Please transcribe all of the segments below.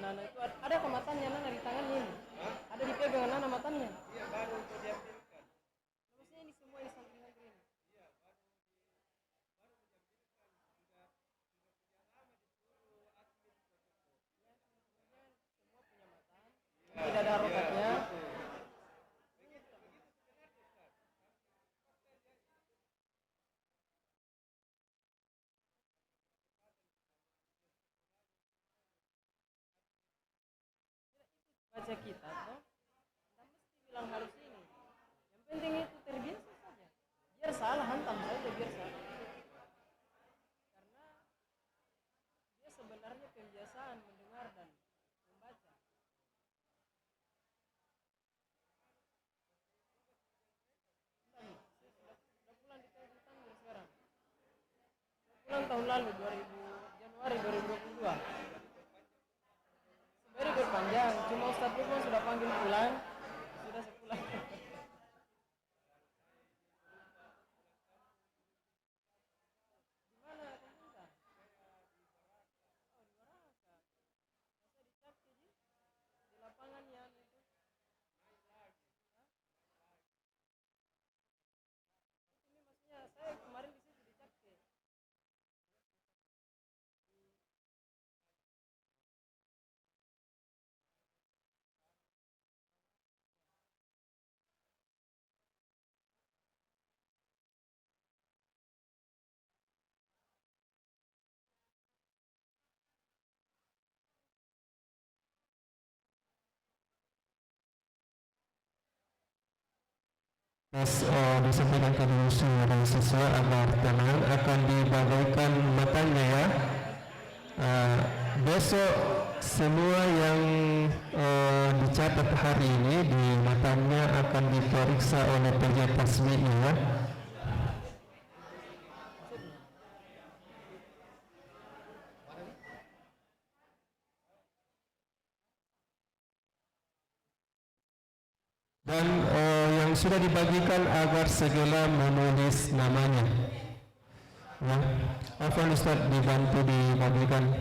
Nana itu ada kematannya Nana di tangan ini. Ada dipegang Nana matanya. Iya, baru untuk diambilkan. Maksudnya ini semua di santri-santri ini. Iya, baru menjampilkan. Sudah lama disuruh admin protokol. Semua punya matan. Tidak ada harokatnya. Baca kitab toh, kita mesti bilang harus ini. Yang penting itu terbiasa saja. Biar salah hantam saja biar salah. Karena dia sebenarnya kebiasaan mendengar dan membaca. Saya sudah pulang di Tangerang sekarang. Pulang tahun lalu 2000 Januari 2022. Sebenarnya libur panjang, cuma Ustadz Lukman sudah panggil pulang, sudah sepulang. Di mana pemerintah? Oh, di Baraka. Masa dicapki di lapangan yang itu. Ini maksudnya saya kemarin di situ dicapki. Disampaikan ke dulu semua siswa agar tenang, akan dibagaikan matanya ya. Besok semua yang dicatat hari ini di matanya akan diperiksa oleh penjahit tasbihnya ya. Dan yang sudah dibagikan agar segera menulis namanya. Ya, Afwan Ustaz dibantu dibagikan.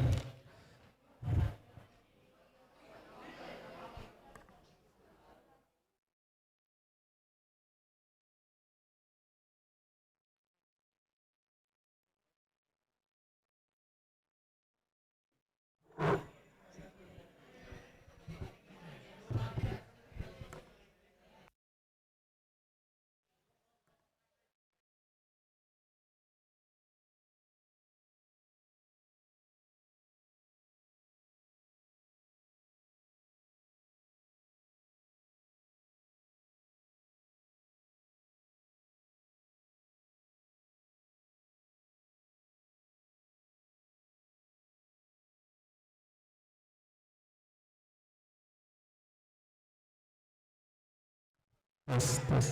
Tes, tes.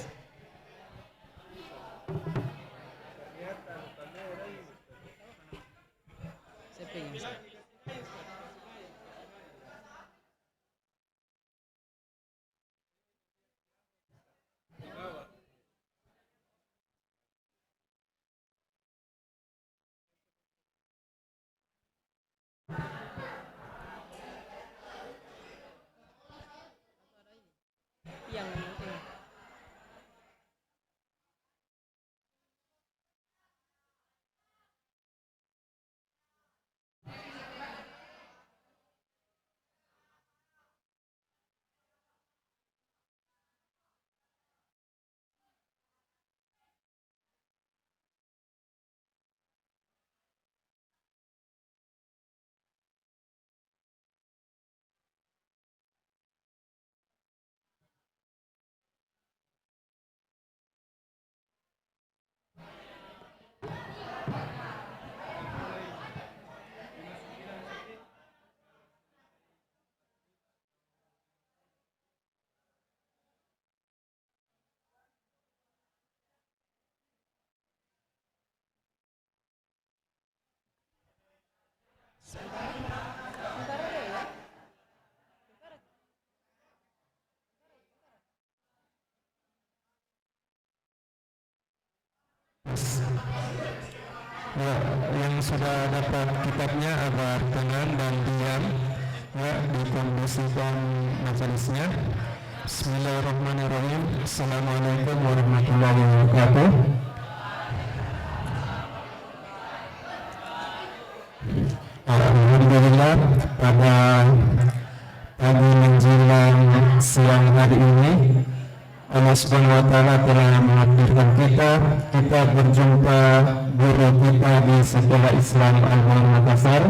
Saya pengen. Yang penting. Sebentar aja ya. Sebentar aja. Ya, yang sudah dapat kitabnya agar tenang dan diam. ya dikondisikan majelisnya. Bismillahirrahmanirrahim. Assalamualaikum warahmatullahi wabarakatuh. Alhamdulillah, pada pagi menjelang siang hari ini Allah Subhanahu wa taala telah menakdirkan kita berjumpa guru kita di Sekolah Islam Al-Nur Makassar,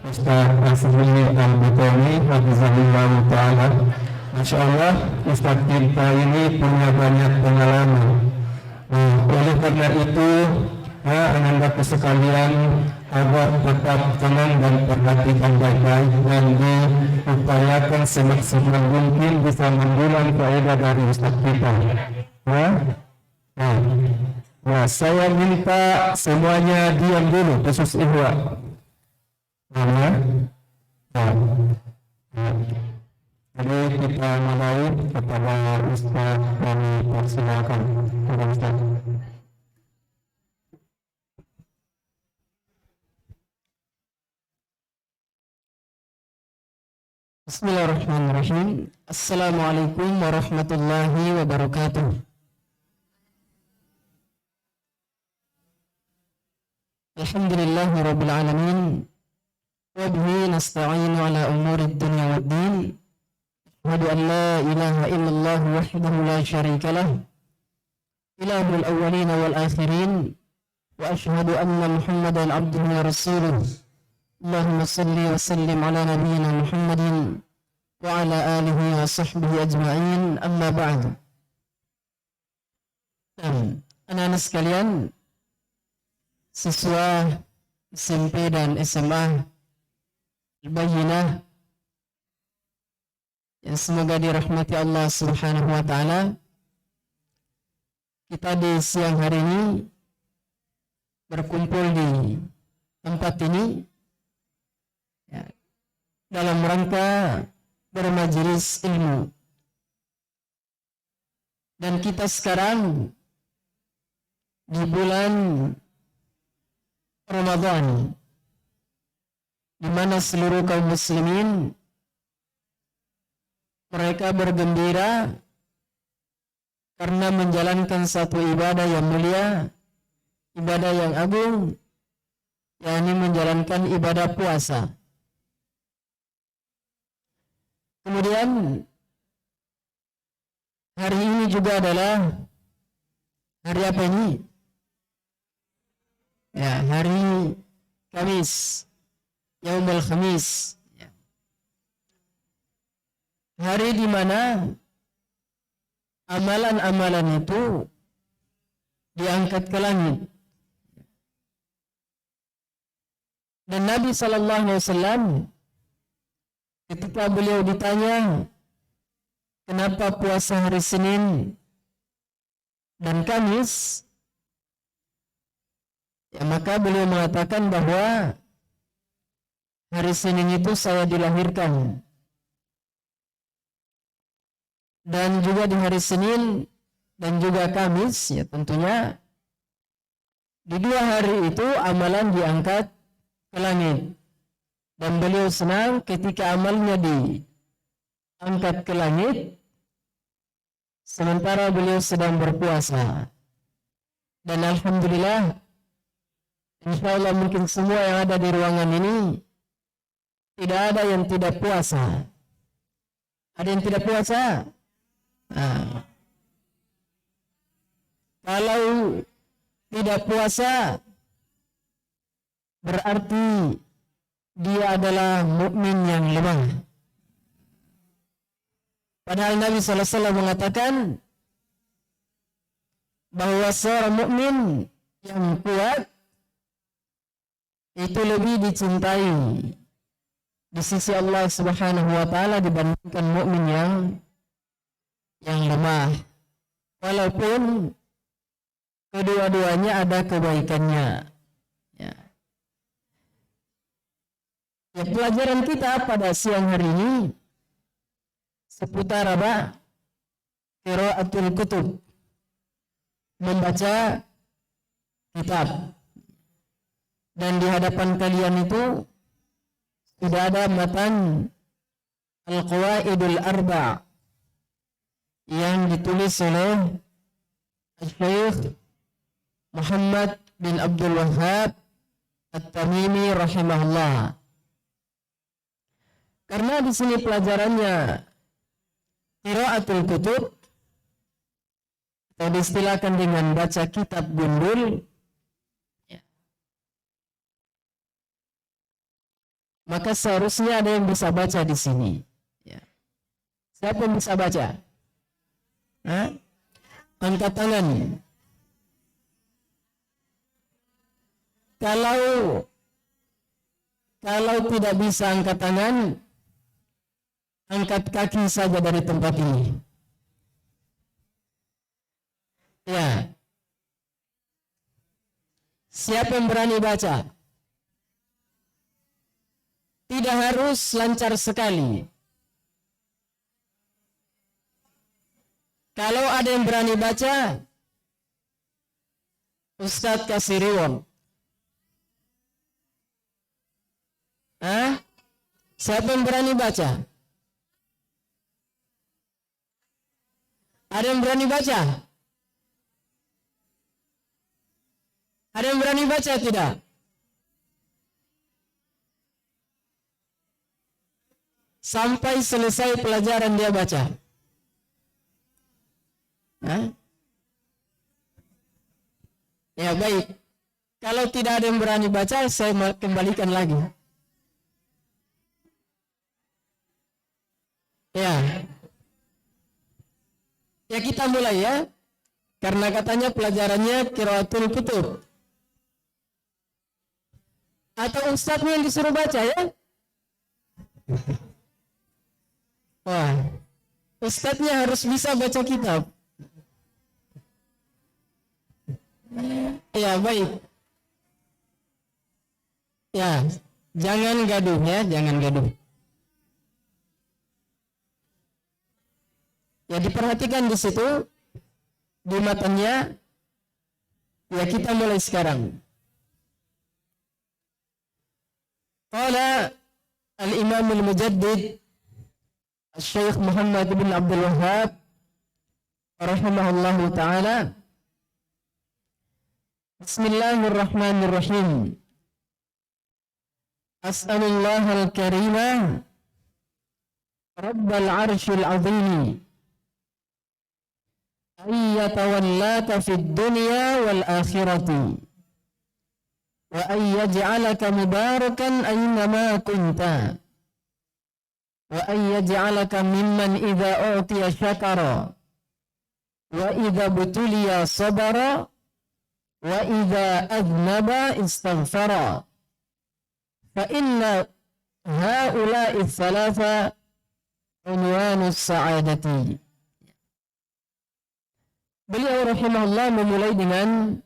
Ustaz Asrul Al-Butoni hafizahullah taala. Masya Allah, Ustaz kita ini punya banyak pengalaman. Oleh karena itu, anak-anakku sekalian, agar tetap tenang dan perhatikan baik-baik dan diupayakan semaksimal mungkin bisa mendulang faedah dari Ustaz kita. Nah, saya minta semuanya diam dulu, khusus Ikhwa. Jadi kita mulai kepada Ustaz, kami persilakan kepada Ustaz. Bismillahirrahmanirrahim. Assalamualaikum warahmatullahi wabarakatuh. Alhamdulillahi rabbil alamin. Wa bihi nasta'inu ala umuri dunya waddin. Asyhadu an la ilaha illallah wahdahu la syarika lah, ilahul awwalin wal akhirin. Wa asyhadu anna Muhammadan abduhu wa rasuluh. Allahumma salli wa sallim ala nabiyyina Muhammadin wa ala alihi wa sahbihi ajma'in, amma ba'du. Anak-anak sekalian, siswa SMP dan SMA Al-Bayyinah yang semoga dirahmati Allah Subhanahu wa taala, kita di siang hari ini berkumpul di tempat ini dalam rangka bermajelis ilmu. Dan kita sekarang di bulan Ramadan, di mana seluruh kaum muslimin mereka bergembira karena menjalankan satu ibadah yang mulia, ibadah yang agung, yakni menjalankan ibadah puasa. Kemudian hari ini juga adalah hari apa ini? Ya, hari Kamis, Yaumul Khamis. Hari di mana amalan-amalan itu diangkat ke langit. Dan Nabi sallallahu alaihi wasallam ketika beliau ditanya kenapa puasa hari Senin dan Kamis, ya maka beliau mengatakan bahwa hari Senin itu saya dilahirkan, dan juga di hari Senin dan juga Kamis, ya tentunya di dua hari itu amalan diangkat ke langit. Dan beliau senang ketika amalnya diangkat ke langit sementara beliau sedang berpuasa. Dan alhamdulillah, insyaallah mungkin semua yang ada di ruangan ini tidak ada yang tidak puasa. Ada yang tidak puasa? Nah, kalau tidak puasa berarti dia adalah mukmin yang lemah. Padahal Nabi SAW mengatakan bahwa seorang mukmin yang kuat itu lebih dicintai di sisi Allah Subhanahu wa taala dibandingkan mukmin yang lemah. Walaupun kedua-duanya ada kebaikannya. Ya, pelajaran kita pada siang hari ini seputar apa? Qiraatul kutub, membaca kitab. Dan di hadapan kalian itu sudah ada matan Al-Qawaidul Arba' yang ditulis oleh Syekh Muhammad bin Abdul Wahhab At-Tamimi rahimahullah. Karena di sini pelajarannya qiraatul kutub atau diistilahkan dengan baca kitab gundul, maka seharusnya ada yang bisa baca di sini. Siapa yang bisa baca? Angkat tangan. Kalau tidak bisa angkat tangan, angkat kaki saja dari tempat ini. Ya. Siapa yang berani baca? Tidak harus lancar sekali. Kalau ada yang berani baca, Ustadz kasih reward. Siapa yang berani baca? Ada yang berani baca? Ada yang berani baca tidak? Sampai selesai pelajaran dia baca. Ya baik. Kalau tidak ada yang berani baca, saya kembalikan lagi. Ya kita mulai ya. Karena katanya pelajarannya qiraatul kutub. Atau ustadznya yang disuruh baca ya? Wah, ustadznya harus bisa baca kitab. Ya baik. Ya, jangan gaduh ya, jangan gaduh. Ya diperhatikan di situ, di matanya. Ya kita mulai sekarang. Qala al-Imam al-Mujaddid Syekh Muhammad bin Abdul Wahhab rahimahullahu ta'ala. Bismillahirrahmanirrahim. As'alullah al-Karima Rabbal Arshil Azim ayyatawallaka fid dunya wal akhirati wa ayyaj'alaka mubarakan aynama kunta wa ayyaj'alaka mimman idza u'tiya syakara wa idza butuliya sabara wa idza adnaba istaghfara fa inna haula'i thalatha unwanus sa'adati. Beliau rahimahullah memulai dengan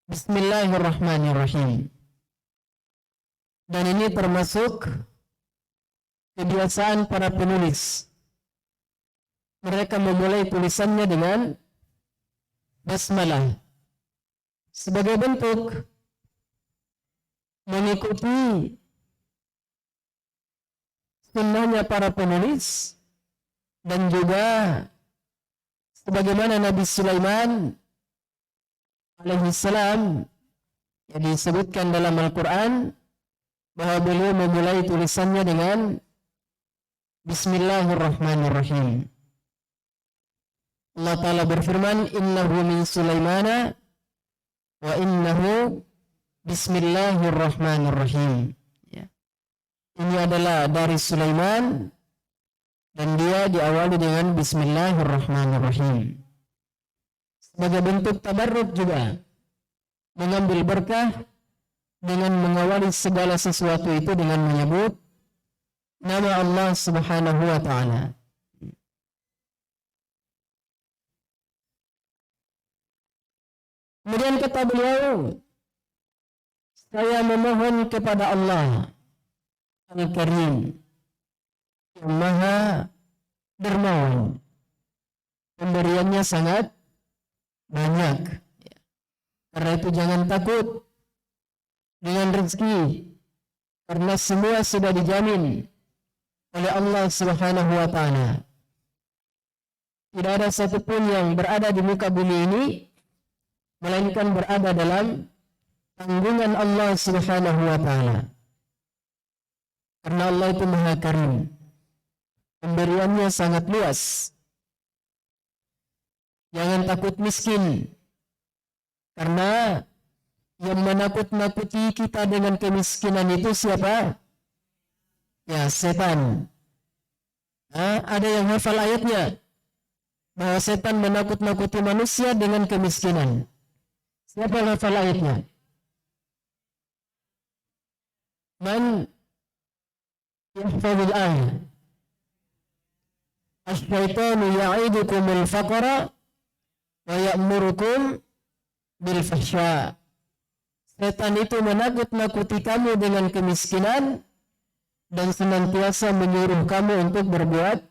Bismillahirrahmanirrahim. Dan ini termasuk kebiasaan para penulis. Mereka memulai tulisannya dengan basmalah sebagai bentuk mengikuti sunnahnya para penulis dan juga sebagaimana Nabi Sulaiman alaihissalam yang disebutkan dalam Al-Quran bahwa beliau memulai tulisannya dengan Bismillahirrahmanirrahim. Allah Ta'ala berfirman, innahu min Sulaimana wa innahu Bismillahirrahmanirrahim. Ini adalah dari Sulaiman dan dia diawali dengan Bismillahirrahmanirrahim. Sebagai bentuk tabarruk juga, mengambil berkah dengan mengawali segala sesuatu itu dengan menyebut nama Allah Subhanahu wa Ta'ala. Kemudian kata beliau, saya memohon kepada Allah Al-Karim yang Maha Dermawan, pemberiannya sangat banyak. Karena itu jangan takut dengan rezeki, karena semua sudah dijamin oleh Allah Subhanahu wa taala. Tidak ada satupun yang berada di muka bumi ini melainkan berada dalam tanggungan Allah Subhanahu wa taala. Karena Allah itu Maha Karim. Pemberiannya sangat luas. Jangan takut miskin. Karena yang menakut-nakuti kita dengan kemiskinan itu siapa? Ya, setan. Ada yang hafal ayatnya bahwa setan menakut-nakuti manusia dengan kemiskinan. Siapa yang hafal ayatnya? Man yahfazul ayat. Asy-syaitanu ya'idukumul faqra wa ya'murukum bil fahsya. Setan itu menakut-nakuti kamu dengan kemiskinan dan senantiasa menyuruh kamu untuk berbuat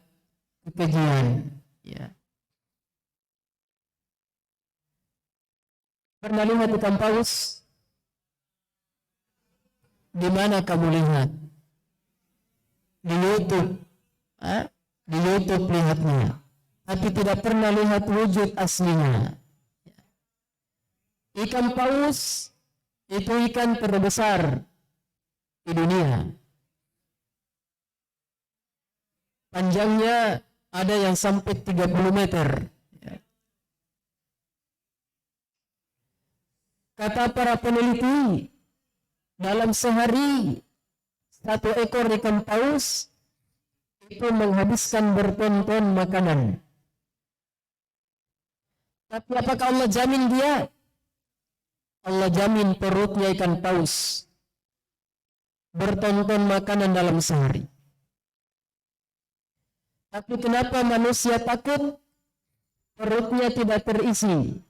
kekejian. Ya. Pernah lihat ikan paus? Di mana kamu lihat? Di YouTube. Di YouTube lihatnya. Tapi tidak pernah lihat wujud aslinya. Ikan paus itu ikan terbesar di dunia. Panjangnya ada yang sampai 30 meter. Kata para peneliti, dalam sehari satu ekor ikan paus itu menghabiskan berton-ton makanan. Tapi apakah Allah jamin dia? Allah jamin perutnya ikan paus berton-ton makanan dalam sehari. Tapi kenapa manusia takut perutnya tidak terisi?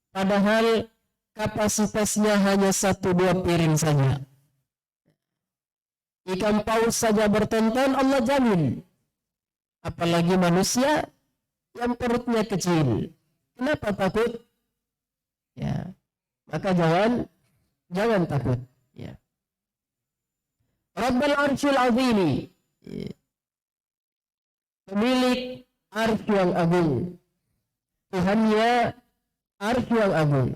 Padahal kapasitasnya hanya 1-2 piring saja. Ikan paus saja bertonton Allah jamin. Apalagi manusia yang perutnya kecil. Kenapa takut? Ya, maka jangan takut. Ya. Rabbul Arsyil Azim, pemilik arsy yang agung, Tuhannya arsy yang agung.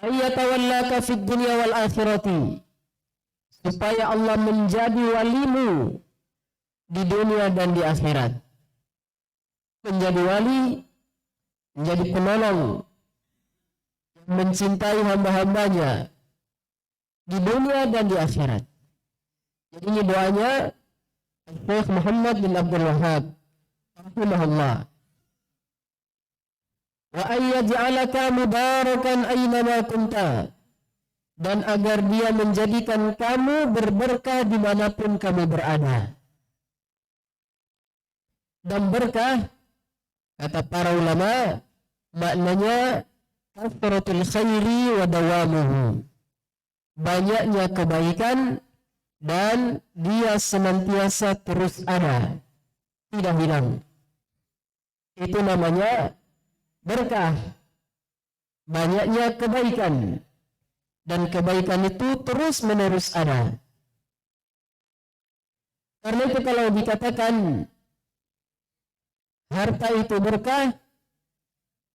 Ayyatawallaka fid dunya wal akhirati, supaya Allah menjadi walimu di dunia dan di akhirat. Menjadi wali, menjadi penolong, mencintai hamba-hambanya di dunia dan di akhirat. Jadi ini doanya Syekh Muhammad bin Abdul Wahhab rahimahullah. Wa ayyaj'alaka mubarakan aynama kunta, dan agar dia menjadikan kamu berberkah dimanapun kamu berada. Dan berkah, kata para ulama, maknanya kasratul khairi wa dawamuhu, banyaknya kebaikan dan dia senantiasa terus ada, tidak hilang. Itu namanya berkah, banyaknya kebaikan, dan kebaikan itu terus menerus ada. Karena itu kalau dikatakan harta itu berkah,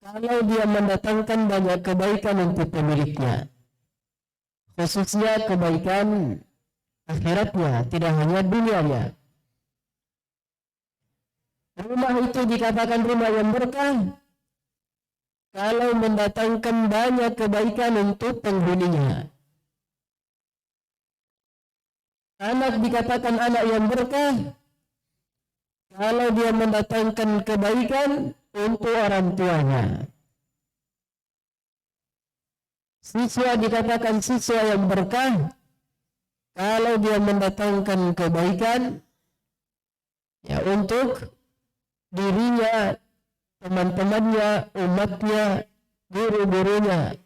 kalau dia mendatangkan banyak kebaikan untuk pemiliknya, khususnya kebaikan akhiratnya, tidak hanya dunianya. Rumah itu dikatakan rumah yang berkah kalau mendatangkan banyak kebaikan untuk penghuninya. Anak dikatakan anak yang berkah kalau dia mendatangkan kebaikan untuk orang tuanya. Siswa dikatakan siswa yang berkah kalau dia mendatangkan kebaikan ya untuk dirinya, teman-temannya, umatnya, guru-gurunya.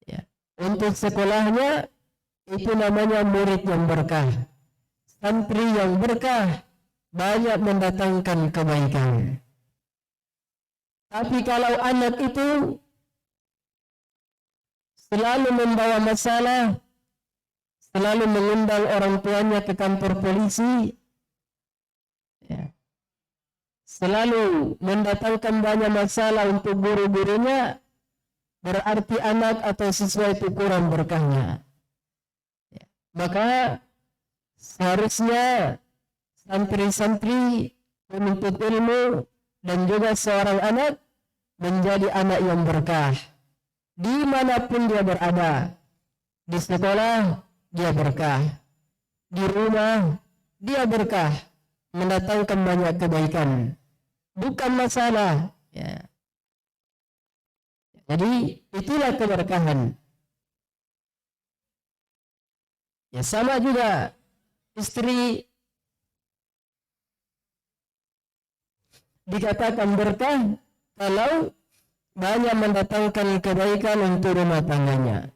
Ya. Untuk sekolahnya itu namanya murid yang berkah. Santri yang berkah banyak mendatangkan kebaikan. Tapi kalau anak itu selalu membawa masalah, selalu mengundang orang tuanya ke kantor polisi, ya, selalu mendatangkan banyak masalah untuk guru-gurunya, berarti anak atau siswa itu kurang berkahnya. Ya. Maka seharusnya santri-santri menuntut ilmu dan juga seorang anak menjadi anak yang berkah. Dimanapun dia berada, di sekolah dia berkah, di rumah dia berkah, mendatangkan banyak kebaikan, bukan masalah. Ya. Jadi itulah keberkahan. Ya, sama juga istri dikatakan berkah kalau banyak mendatangkan kebaikan untuk rumah tangganya.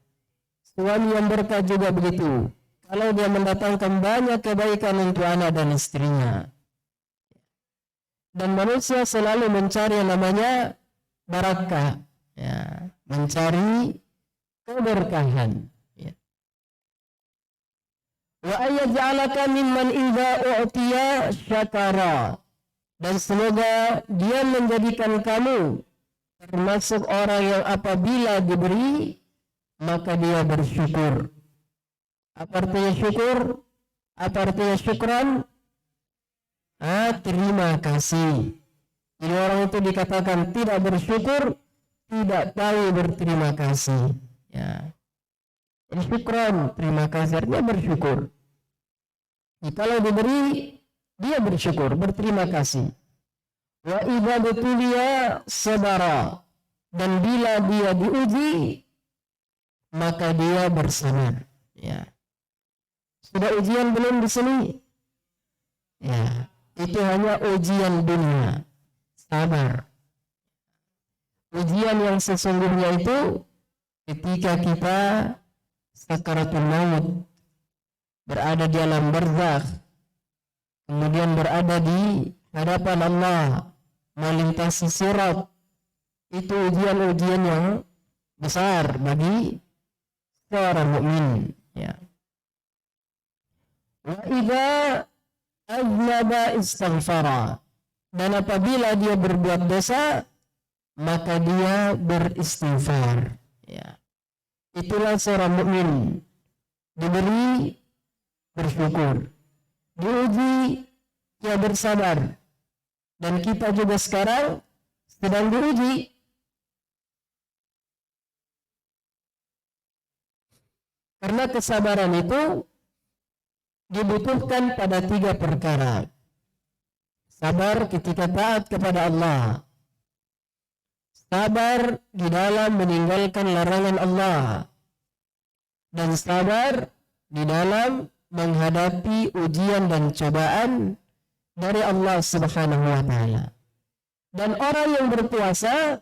Suami yang berkah juga begitu, kalau dia mendatangkan banyak kebaikan untuk anak dan istrinya. Dan manusia selalu mencari yang namanya barakah, ya, mencari keberkahan. Ya. Wa ayyaj'alaka mimman idza u'tiya syakara. Dan semoga dia menjadikan kamu termasuk orang yang apabila diberi maka dia bersyukur. Apa artinya syukur? Apa artinya syukran? Terima kasih. Jadi orang itu dikatakan tidak bersyukur, tidak tahu berterima kasih. Ya. Jadi syukran, terima kasih artinya bersyukur. Jadi kalau diberi, dia bersyukur, berterima kasih. Wa idza butuliya sabara. Dan bila dia diuji, maka dia bersabar. Ya. Sudah ujian belum di sini? Ya, itu hanya ujian dunia. Sabar. Ujian yang sesungguhnya itu ketika kita sakaratul maut, berada di alam barzakh, kemudian berada di hadapan Allah, melintasi sirat. Itu ujian-ujian yang besar bagi seorang mukmin. Ya. Wa idza aznaba istaghfara. Dan apabila dia berbuat dosa, maka dia beristighfar. Ya. Itulah seorang mukmin. Diberi bersyukur, diuji dia bersabar. Dan kita juga sekarang sedang diuji. Karena kesabaran itu dibutuhkan pada 3 perkara. Sabar ketika taat kepada Allah. Sabar di dalam meninggalkan larangan Allah. Dan sabar di dalam menghadapi ujian dan cobaan dari Allah Subhanahu wa taala. Dan orang yang berpuasa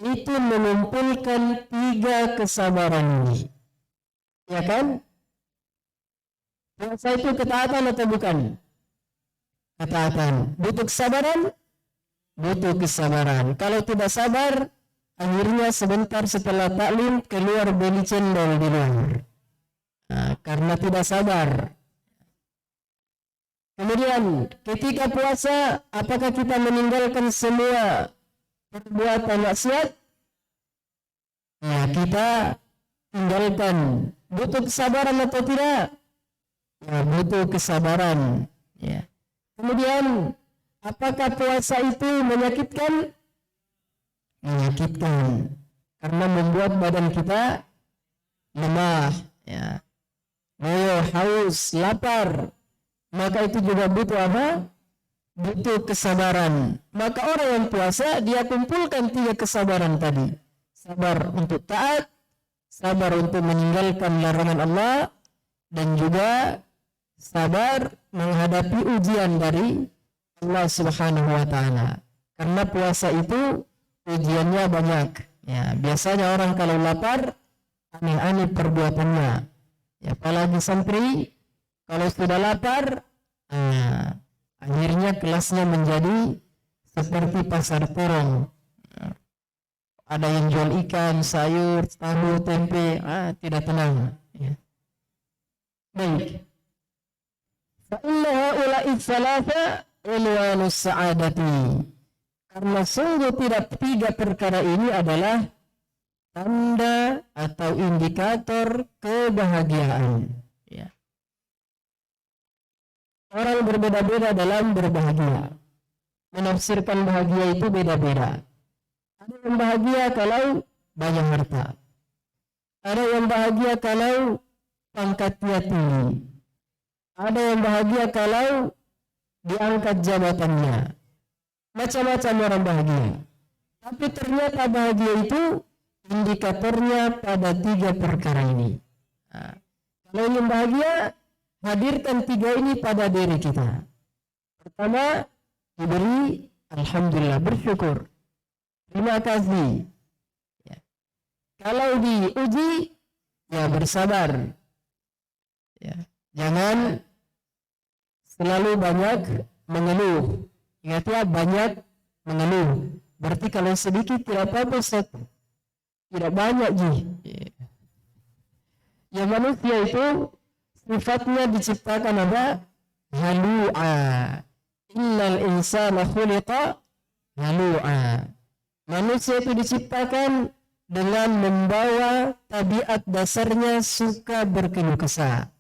itu mengumpulkan 3 kesabaran ini. Ya kan? Puasa itu ketaatan atau bukan? Ketaatan. Butuh kesabaran? Butuh kesabaran. Kalau tidak sabar, akhirnya sebentar setelah taklim keluar beli cendol di luar. Nah, karena tidak sabar. Kemudian ketika puasa, apakah kita meninggalkan semua perbuatan maksiat? Ya, kita tinggalkan. Butuh kesabaran atau tidak? Ya, butuh kesabaran. Ya. Kemudian, apakah puasa itu menyakitkan? Menyakitkan. Karena membuat badan kita lemah. Ya. Haus, lapar. Maka itu juga butuh apa? Butuh kesabaran. Maka orang yang puasa, dia kumpulkan 3 kesabaran tadi. Sabar untuk taat, sabar untuk meninggalkan larangan Allah, dan juga sabar menghadapi ujian dari Allah Subhanahu wa taala. Karena puasa itu ujiannya banyak. Ya, biasanya orang kalau lapar aneh-aneh perbuatannya. Ya, apalagi santri kalau sudah lapar, akhirnya kelasnya menjadi seperti pasar porong. Ada yang jual ikan, sayur, tahu, tempe, tidak tenang. Ya. Baik. Fa inna haula'i tsalatsa ilwanus sa'adati. Karena sungguh tiga perkara ini adalah tanda atau indikator kebahagiaan. Ya. Orang berbeda-beda dalam berbahagia. Menafsirkan bahagia itu beda-beda. Ada yang bahagia kalau banyak harta. Ada yang bahagia kalau pangkatnya tinggi. Ada yang bahagia kalau diangkat jabatannya. Macam-macam orang bahagia. Tapi ternyata bahagia itu indikatornya pada tiga perkara ini. Nah, kalau ingin bahagia, hadirkan tiga ini pada diri kita. Pertama, diberi alhamdulillah, bersyukur, terima kasih. Ya. Kalau diuji, ya bersabar. Ya. Jangan selalu banyak mengeluh. Ingat ya, banyak mengeluh. Berarti kalau sedikit tidak apa-apa, Ustaz. Tidak banyak, Ji. Ya, manusia itu sifatnya diciptakan apa? Halu'a. Innal insana khuliqa halu'a. Manusia itu diciptakan dengan membawa tabiat dasarnya suka berkeluh kesah.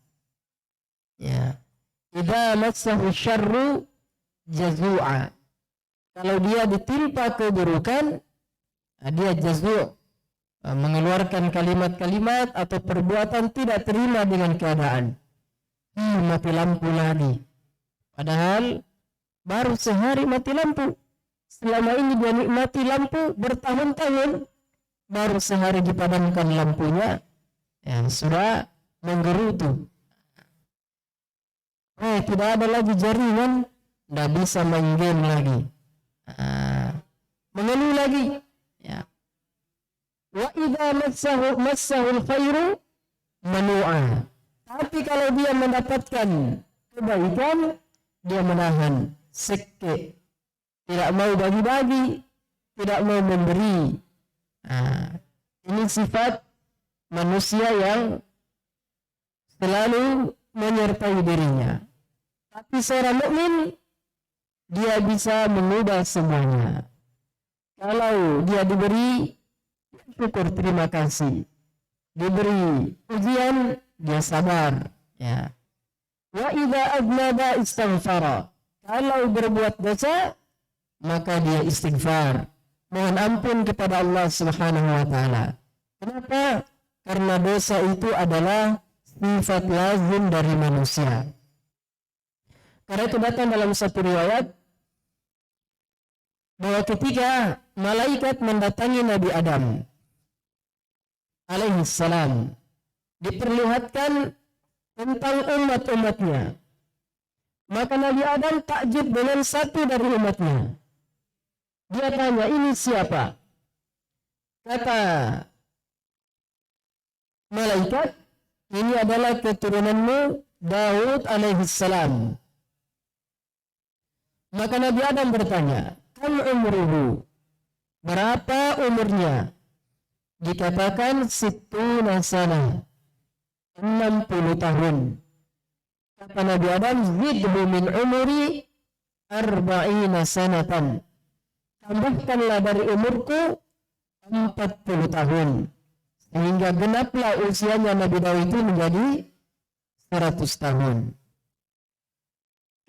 Ya. Idza massahu syarru jazu'a. Kalau dia ditimpa keburukan, dia jazu', mengeluarkan kalimat-kalimat atau perbuatan tidak terima dengan keadaan. Mati lampu lagi. Padahal baru sehari mati lampu. Selama ini dia nikmati lampu bertahun-tahun. Baru sehari dipadamkan lampunya, ya sudah menggerutu. Tidak ada lagi jaringan, tidak bisa main game lagi. Mengeluh lagi. Ya. Wa idza massahul khairu manu'a. Tapi kalau dia mendapatkan kebaikan, dia menahan, seke, tidak mau bagi-bagi, tidak mau memberi. Ini sifat manusia yang selalu menyertai dirinya. Tapi seorang mukmin, dia bisa mengubah semuanya. Kalau dia diberi syukur, terima kasih. Diberi ujian, dia sabar. Ya. Wa idza aznaba istighfara. Kalau berbuat dosa, maka dia istighfar. Mohon ampun kepada Allah Subhanahu wa taala. Kenapa? Karena dosa itu adalah sifat lazim dari manusia. Karena itu datang dalam satu riwayat bahwa ketika malaikat mendatangi Nabi Adam alaihi salam, diperlihatkan tentang umat-umatnya. Maka Nabi Adam takjub dengan satu dari umatnya. Dia tanya, ini siapa? Kata malaikat, ini adalah keturunanmu Daud alaihi salam. Maka Nabi Adam bertanya, kam umruhu? Berapa umurnya? Dikatakan situna sana, 60 tahun. Kata Nabi Adam, zidhu min umuri 40 sanatan. Tambahkanlah dari umurku 40 tahun. Sehingga genaplah usianya Nabi Daud itu menjadi 100 tahun.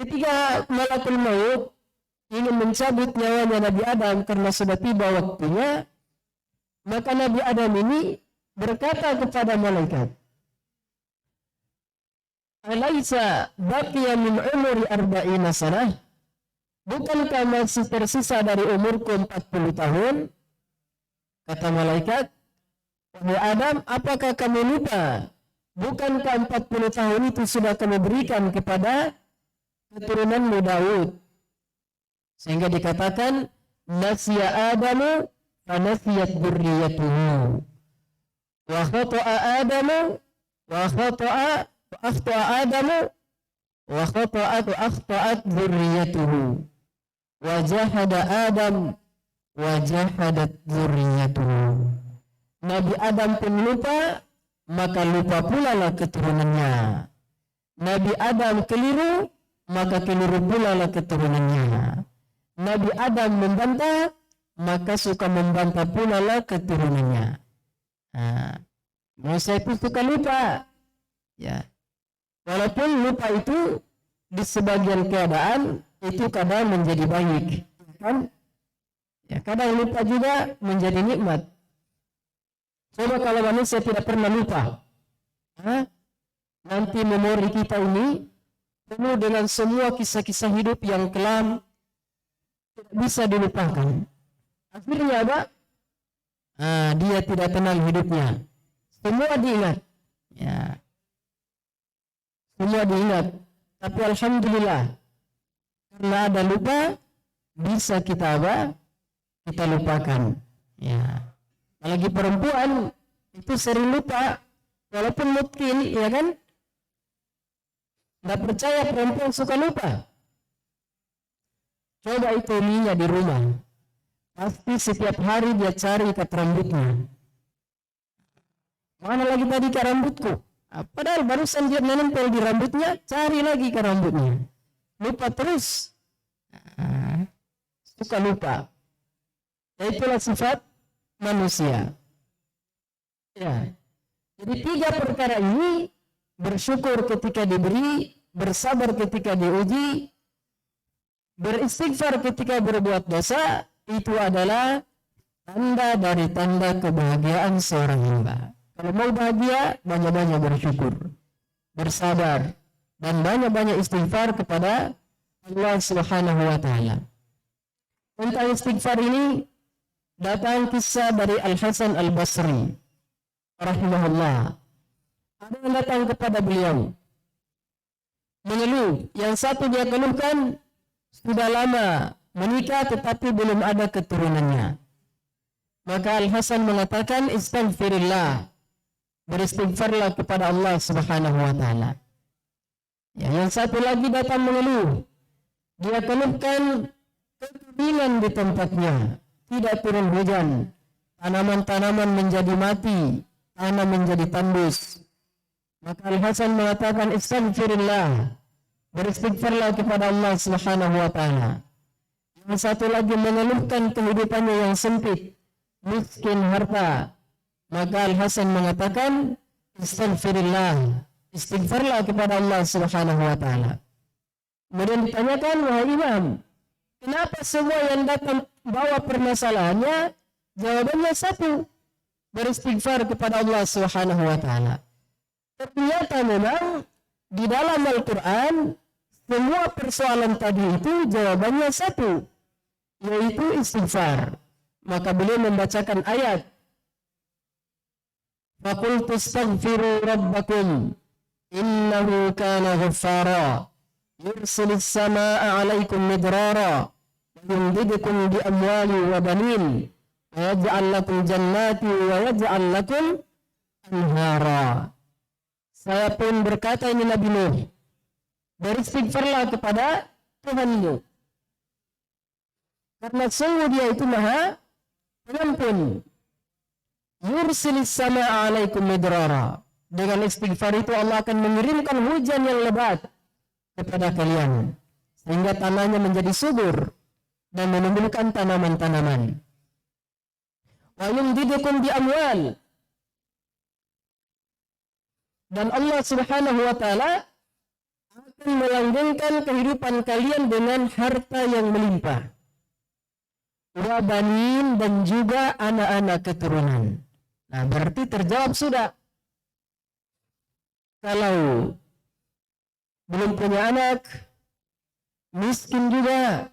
Ketika malakul maut ingin mencabut nyawanya Nabi Adam karena sudah tiba waktunya, maka Nabi Adam ini berkata kepada malaikat, Alaysa baqiya min umuri 40 sanah? Bukankah masih tersisa dari umurku 40 tahun? Kata malaikat, wahai Adam, apakah kamu lupa? Bukankah 40 tahun itu sudah kamu berikan kepada keturunanmu Daud? Sehingga dikatakan, Nasiya Adamu fanasiyat dzurriyyatuhu. Wa khata'a Adamu wa akhta'a Adamu wa akhta'at dzurriyyatuhu. Wa jahada Adam wa jahadat dzurriyyatuhu. Nabi Adam pun lupa, maka lupa pula lah keturunannya. Nabi Adam keliru, maka keliru pula lah keturunannya. Nabi Adam membantah, maka suka membantah pula lah keturunannya. Manusia itu suka lupa. Ya. Walaupun lupa itu di sebagian keadaan itu kadang menjadi baik, kan? Ya, kadang lupa juga menjadi nikmat. Coba kalau manusia tidak pernah lupa, nanti memori kita ini penuh dengan semua kisah-kisah hidup yang kelam, tidak bisa dilupakan. Akhirnya apa? Dia tidak kenal hidupnya. Semua diingat. Ya. Semua diingat. Tapi alhamdulillah, karena ada lupa, bisa kita apa? Kita lupakan. Ya. Apalagi perempuan itu sering lupa, walaupun mungkin, ya kan? Nggak percaya perempuan suka lupa. Coba itu minyak di rumah. Pasti setiap hari dia cari ikat rambutnya. Mana lagi tadi ikat rambutku? Padahal barusan dia menempel di rambutnya, cari lagi ikat rambutnya. Lupa terus. Suka lupa. Itulah sifat manusia. Ya. Jadi 3 perkara ini, bersyukur ketika diberi, bersabar ketika diuji, beristighfar ketika berbuat dosa, itu adalah tanda dari tanda kebahagiaan seorang hamba. Kalau mau bahagia, banyak-banyak bersyukur, bersabar, dan banyak-banyak istighfar kepada Allah Subhanahu wa Ta'ala. Tentang istighfar ini datang kisah dari Al-Hasan Al-Basri rahimahullah. Ada yang datang kepada beliau mengeluh. Yang satu dia keluhkan sudah lama menikah tetapi belum ada keturunannya. Maka Al-Hasan mengatakan, istighfirillah, beristighfarlah kepada Allah Subhanahu wa Ta'ala. Ya, yang satu lagi datang mengeluh. Dia keluhkan kekeringan di tempatnya, tidak turun hujan, tanaman-tanaman menjadi mati, tanah menjadi tandus. Maka Al-Hasan mengatakan, istighfirillah, beristighfarlah kepada Allah Subhanahu wa Ta'ala. Yang satu lagi mengeluhkan kehidupannya yang sempit, miskin harta. Maka Al-Hasan mengatakan, istighfirillah, istighfarlah kepada Allah Subhanahu wa Ta'ala. Kemudian ditanyakan, wahai imam, kenapa semua yang datang bawa permasalahannya, jawabannya satu, beristighfar kepada Allah Subhanahu wa Ta'ala. Ternyata memang di dalam Al-Quran semua persoalan tadi itu jawabannya satu, yaitu istighfar. Maka beliau membacakan ayat, faqultu astaghfiru rabbakum innahu kana ghaffara yursilis samaa'a 'alaikum midrara yumdidukum bi amwali wa banin wa yaj'al lakum jannati wa yaj'al lakum anhara. Saya pun berkata, ini Nabi Nuh, beristighfarlah kepada Tuhanmu, karena sungguh Dia itu Maha Pengampun. Yursilis samaa'a 'alaikum midrara. Dengan istighfar itu Allah akan mengirimkan hujan yang lebat kepada kalian, sehingga tanahnya menjadi subur dan menumbuhkan tanaman-tanaman. Wa yumdidukum bi amwal. Dan Allah Subhanahu wa Ta'ala akan melanggengkan kehidupan kalian dengan harta yang melimpah, wa banin, dan juga anak-anak keturunan. Nah, berarti terjawab sudah. Kalau belum punya anak, miskin juga,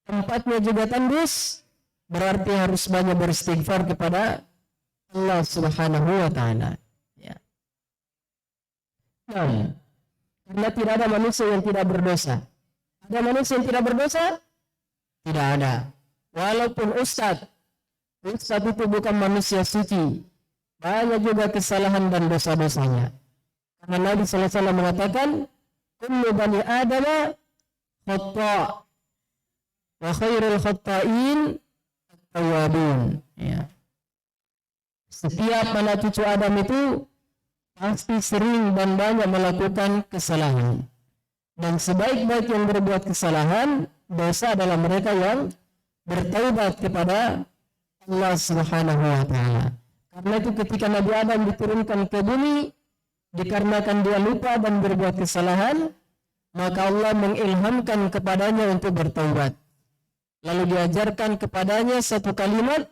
tempatnya juga tandus, berarti harus banyak beristighfar kepada Allah Subhanahu wa Ta'ala. Ya. Nah, karena tidak ada manusia yang tidak berdosa. Ada manusia yang tidak berdosa? Tidak ada. Walaupun Ustadz itu bukan manusia suci, banyak juga kesalahan dan dosa-dosanya. Karena Nabi SAW mengatakan, kullu bani adama khata' wa khairul khata'in at-tawwabun. Ya. Setiap anak cucu Adam itu pasti sering dan banyak melakukan kesalahan. Dan sebaik-baik yang berbuat kesalahan, dosa adalah mereka yang bertaubat kepada Allah Subhanahu wa Ta'ala. Karena itu ketika Nabi Adam diturunkan ke bumi, dikarenakan dia lupa dan berbuat kesalahan, maka Allah mengilhamkan kepadanya untuk bertaubat. Lalu diajarkan kepadanya satu kalimat,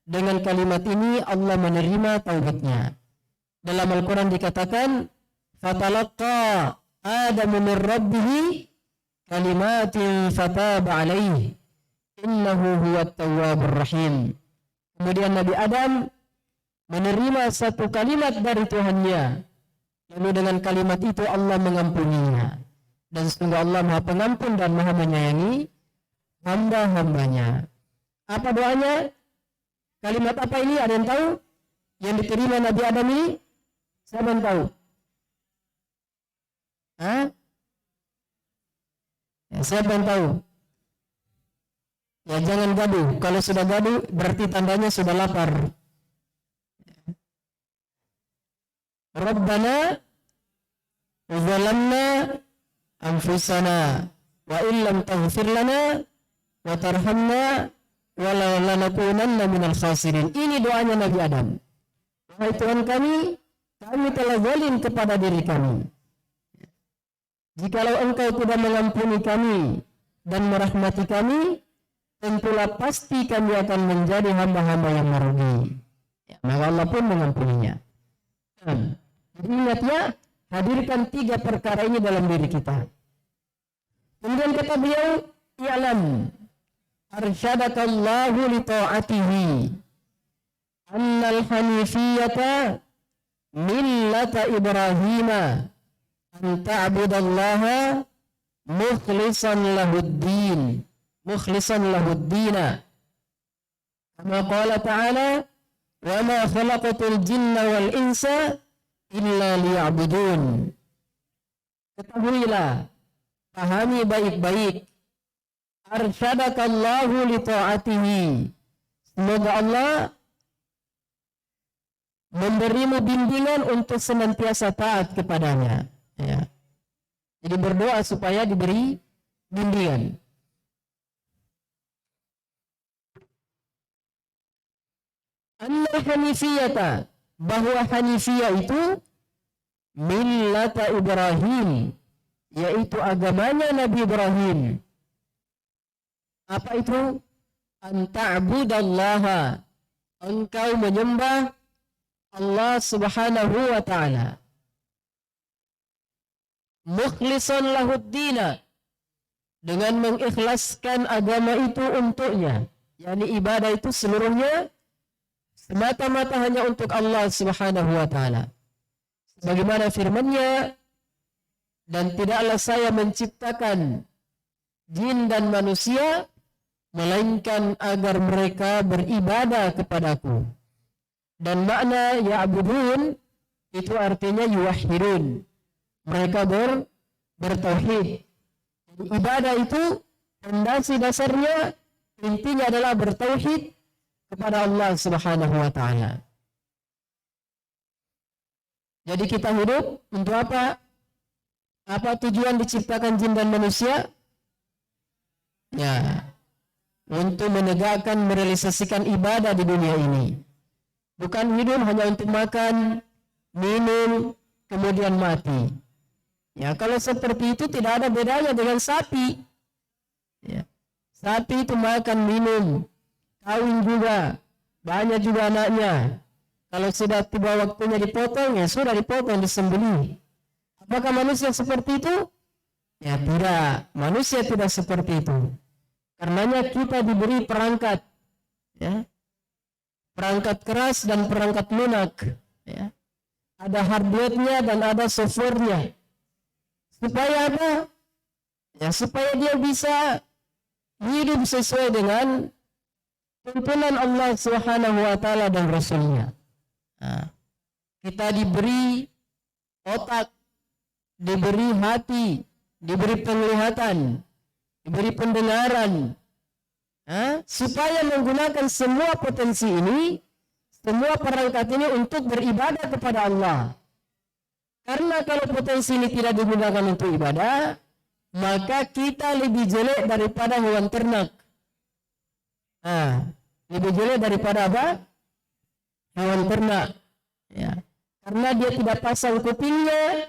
dengan kalimat ini Allah menerima taubatnya. Dalam Al-Quran dikatakan, fatalaqqa Adamu min rabbihi kalimatin fataba alaihi innahu huwat tawwabur rahim. Kemudian Nabi Adam menerima satu kalimat dari Tuhannya. Lalu dengan kalimat itu Allah mengampuninya. Dan sesungguhnya Allah Maha Pengampun dan Maha Menyayangi hamba-hambanya. Apa doanya? Kalimat apa ini? Ada yang tahu? Yang diterima Nabi Adam ini? Siapa yang tahu? Hah? Ya, siapa yang tahu? Ya jangan gaduh. Kalau sudah gaduh berarti tandanya sudah lapar. Rabbana zalamna anfusana wa illam taghfir lana wa tarhamna wa lanakunanna minal khasirin. Ini doanya Nabi Adam. Wahai Tuhan kami telah zalim kepada diri kami. Jikalau Engkau tidak mengampuni kami dan merahmati kami, tentulah pasti kami akan menjadi hamba-hamba yang merugi. Ya, maka Allah pun mengampuninya. Jadi ingat ya, hadirkan 3 perkara ini dalam diri kita. Kemudian kata beliau, i'lam arsyadakallahu li ta'atihi annal hanifiyata millata Ibrahima an ta'budallaha mukhlisan lahuddin kama qala ta'ala wa ma khalaqatul jinna wal insa illa liya'budun. Ketahuilah, pahami baik-baik, arsyadakallahu li ta'atihi, semoga Allah memberimu bimbingan untuk senantiasa taat kepadanya. Ya. Jadi berdoa supaya diberi bimbingan. Anna hanifiyata, bahwa hanifiyah itu millata Ibrahim, yaitu agamanya Nabi Ibrahim. Apa itu? An ta'budallaha, engkau menyembah Allah Subhanahu wa Ta'ala. Mukhlisan lahuddina, dengan mengikhlaskan agama itu untuknya. yakni ibadah itu seluruhnya semata-mata hanya untuk Allah Subhanahu wa Ta'ala. Sebagaimana firman-Nya, dan tidaklah saya menciptakan jin dan manusia melainkan agar mereka beribadah kepadaku. Dan makna ya'budun itu artinya yuwahhidun, mereka bertauhid. Ibadah itu fondasi dasarnya, intinya adalah bertauhid kepada Allah Subhanahu wa Ta'ala. Jadi kita hidup untuk apa? Apa tujuan diciptakan jin dan manusia? Ya, untuk menegakkan, merealisasikan ibadah di dunia ini. Bukan hidup hanya untuk makan, minum, kemudian mati. Ya, kalau seperti itu tidak ada bedanya dengan sapi. Ya. Sapi itu makan, minum, kawin juga, banyak juga anaknya. Kalau sudah tiba waktunya dipotong, ya sudah dipotong, disembelih. Apakah manusia seperti itu? Ya tidak, manusia tidak seperti itu. Karenanya kita diberi perangkat, ya, perangkat keras dan perangkat lunak. Ya. Ada hardware-nya dan ada software-nya. Supaya apa? Ya, supaya dia bisa hidup sesuai dengan tuntunan Allah Subhanahu wa Ta'ala dan Rasul-Nya. Nah, kita diberi otak, diberi hati, diberi penglihatan, diberi pendengaran, supaya menggunakan semua potensi ini, semua perangkat ini untuk beribadah kepada Allah. Karena kalau potensi ini tidak digunakan untuk ibadah, maka kita lebih jelek daripada hewan ternak. Lebih jelek daripada apa? Hewan ternak. Ya. Karena dia tidak pasang kupingnya,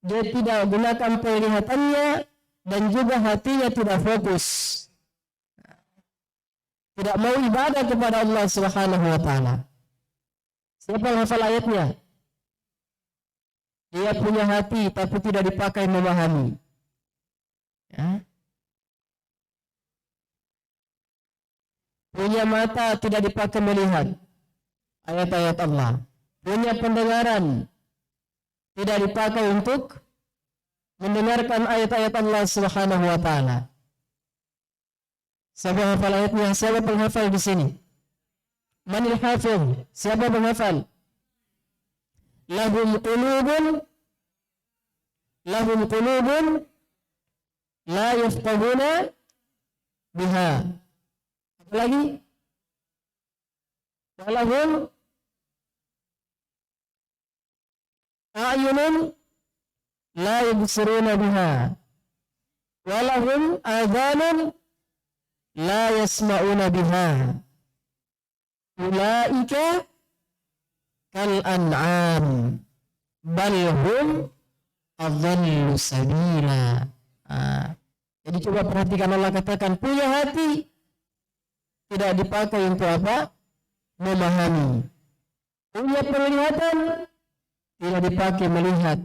dia tidak gunakan penglihatannya, dan juga hatinya tidak fokus. Tidak mau ibadah kepada Allah Subhanahu wa taala. Siapa yang hafal ayatnya? Dia punya hati tapi tidak dipakai memahami. Ya. Punya mata tidak dipakai melihat ayat-ayat Allah. Punya pendengaran tidak dipakai untuk mendengarkan ayat-ayat Allah Subhanahu wa taala. Siapa yang hafal ayatnya? Siapa penghafal di sini? Manil hafiz? Siapa penghafal? Lahum qulubun la yafqahuna biha. Apa lagi? Walahum a'yunun la yubsiruna biha. Walahum adhanun la yasma'una biha. Ulaika kal an'am bal hum adhallu sabila. Jadi coba perhatikan, Allah katakan punya hati tidak dipakai untuk apa? Memahami. Punya penglihatan tidak dipakai melihat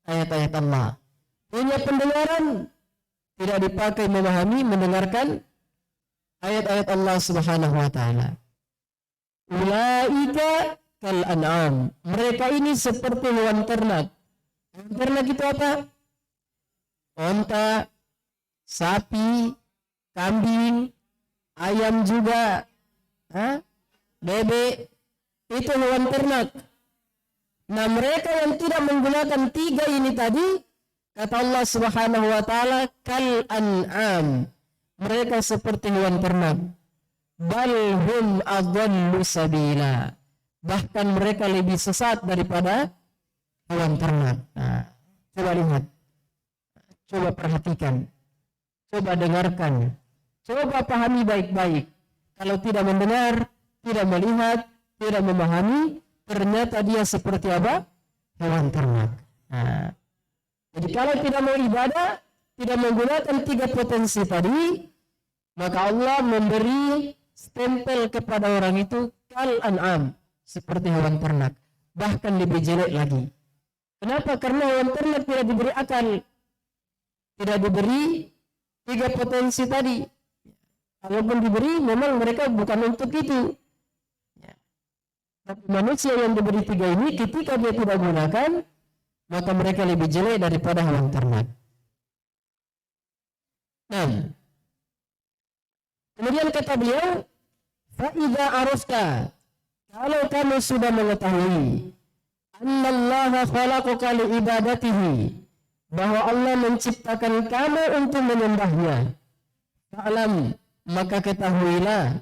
ayat-ayat Allah. Punya pendengaran tidak dipakai memahami, mendengarkan ayat-ayat Allah Subhanahu wa taala. Ulaika kal an'am. Mereka ini seperti hewan ternak. Hewan ternak itu apa? Onta, sapi, kambing, ayam juga, bebek, itu hewan ternak. Nah, mereka yang tidak menggunakan tiga ini tadi, kata Allah Subhanahu wa taala, kal an'am. Mereka seperti hewan ternak. Bal hum adhallu sabila. Bahkan mereka lebih sesat daripada hewan ternak. Nah, coba lihat. Coba perhatikan. Coba dengarkan. Coba pahami baik-baik. Kalau tidak mendengar, tidak melihat, tidak memahami, ternyata dia seperti apa? Hewan ternak. Nah, jadi kalau tidak mau ibadah, tidak menggunakan tiga potensi tadi, maka Allah memberi stempel kepada orang itu kal an'am, seperti hewan ternak, bahkan lebih jelek lagi. Kenapa? Karena hewan ternak tidak diberi akal, tidak diberi tiga potensi tadi. Kalaupun diberi, memang mereka bukan untuk itu. Tapi manusia yang diberi tiga ini, ketika dia tidak gunakan, maka mereka lebih jelek daripada hewan ternak. Nah, kemudian kata beliau, fa'idha arafta, kalau kamu sudah mengetahui, annallaha khalaqaka li'ibadatihi, bahwa Allah menciptakan kamu untuk menyembahnya, fa'lam, maka ketahuilah,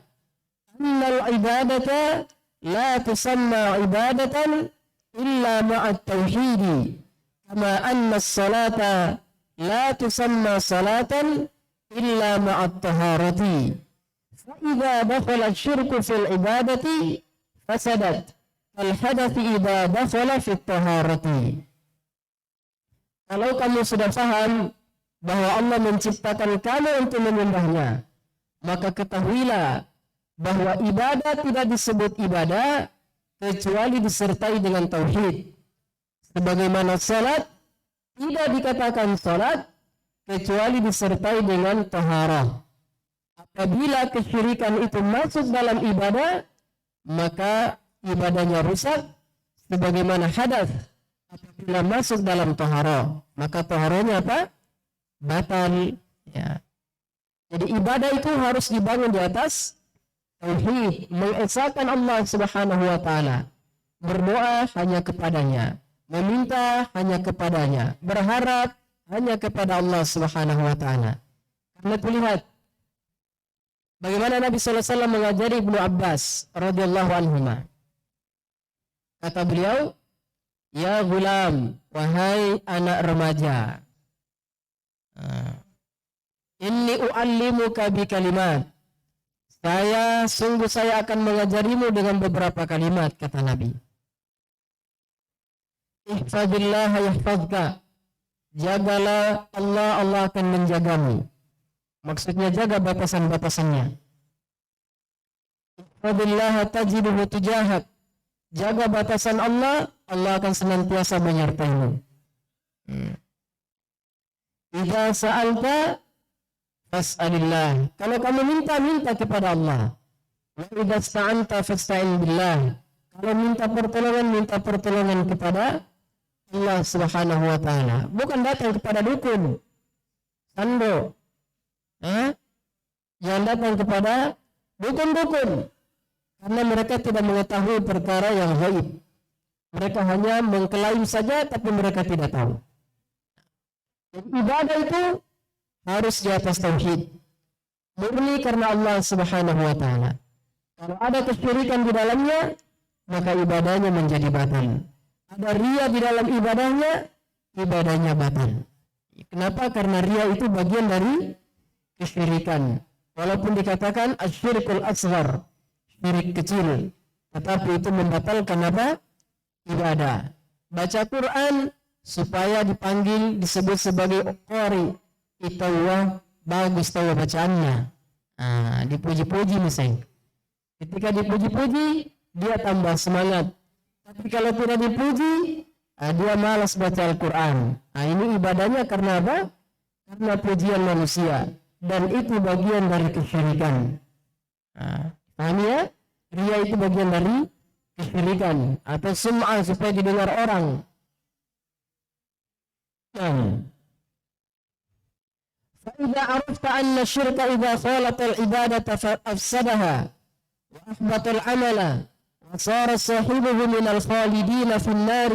annal ibadata la tusamma ibadatan illa ma'at tauhidi, kama anna as-salata la tusamma salatan illa ma'at taharati. Fa'idha dakhala syirku fil ibadati fasadat al-hadathi idha dakhala fit taharati. Kalau kamu sudah paham bahwa Allah menciptakan kamu untuk menyembahnya, maka ketahuilah bahwa ibadah tidak disebut ibadah kecuali disertai dengan tauhid. Sebagaimana salat tidak dikatakan salat kecuali disertai dengan taharah. Apabila kesyirikan itu masuk dalam ibadah, maka ibadahnya rusak. Sebagaimana hadas apabila masuk dalam taharah, maka taharahnya apa? Batal. Ya. Jadi ibadah itu harus dibangun di atas tauhid, mengesahkan Allah Subhanahu wa taala, berdoa hanya kepadanya, meminta hanya kepadanya, berharap hanya kepada Allah Subhanahu wa taala. Karena terlihat bagaimana Nabi sallallahu alaihi wasallam mengajari Ibnu Abbas radhiyallahu anhuma. Kata beliau, Ya gulam, wahai anak remaja. Inni u'allimuka bi kalimat. Sungguh saya akan mengajarimu dengan beberapa kalimat, kata Nabi. Ihfadillah yahfazka. Jagalah Allah, Allah akan menjagamu. Maksudnya jaga batasan-batasannya. Ihfadillah tajiduhu tujahak. Jaga batasan Allah, Allah akan senantiasa menyertaimu. Idza sa'alta fas'alillah. Kalau kamu minta kepada Allah. Wa idza sta'anta fasta'in billah. Kalau minta pertolongan kepada Allah Subhanahu wa taala. Bukan datang kepada dukun, sando. Jangan datang kepada dukun-dukun. Karena mereka tidak mengetahui perkara yang gaib. Mereka hanya mengklaim saja, tapi mereka tidak tahu. Jadi ibadah itu harus di atas tauhid. Murni karena Allah Subhanahu wa taala. Kalau ada kesyirikan di dalamnya, maka ibadahnya menjadi batal. Ada riya di dalam ibadahnya batal. Kenapa? Karena riya itu bagian dari kesyirikan. Walaupun dikatakan asyirkul asghar, syirik kecil, tetapi itu membatalkan apa? Ibadah. Baca Quran supaya dipanggil, disebut sebagai qari, itu bagus tahu bacaannya. Dipuji-puji misalnya. Ketika dipuji-puji, dia tambah semangat. Tapi kalau tidak dipuji, dia malas baca Al-Quran. Ini ibadahnya karena apa? Karena pujian manusia. Dan itu bagian dari kesyirikan. Paham ya? Riya itu bagian dari kesyirikan. Atau sum'ah supaya didengar orang. فإذا عرفت أن الشرك إذا خالط العبادة فأفسدها وأحبط العمل وصار صاحبه من الخالدين في النار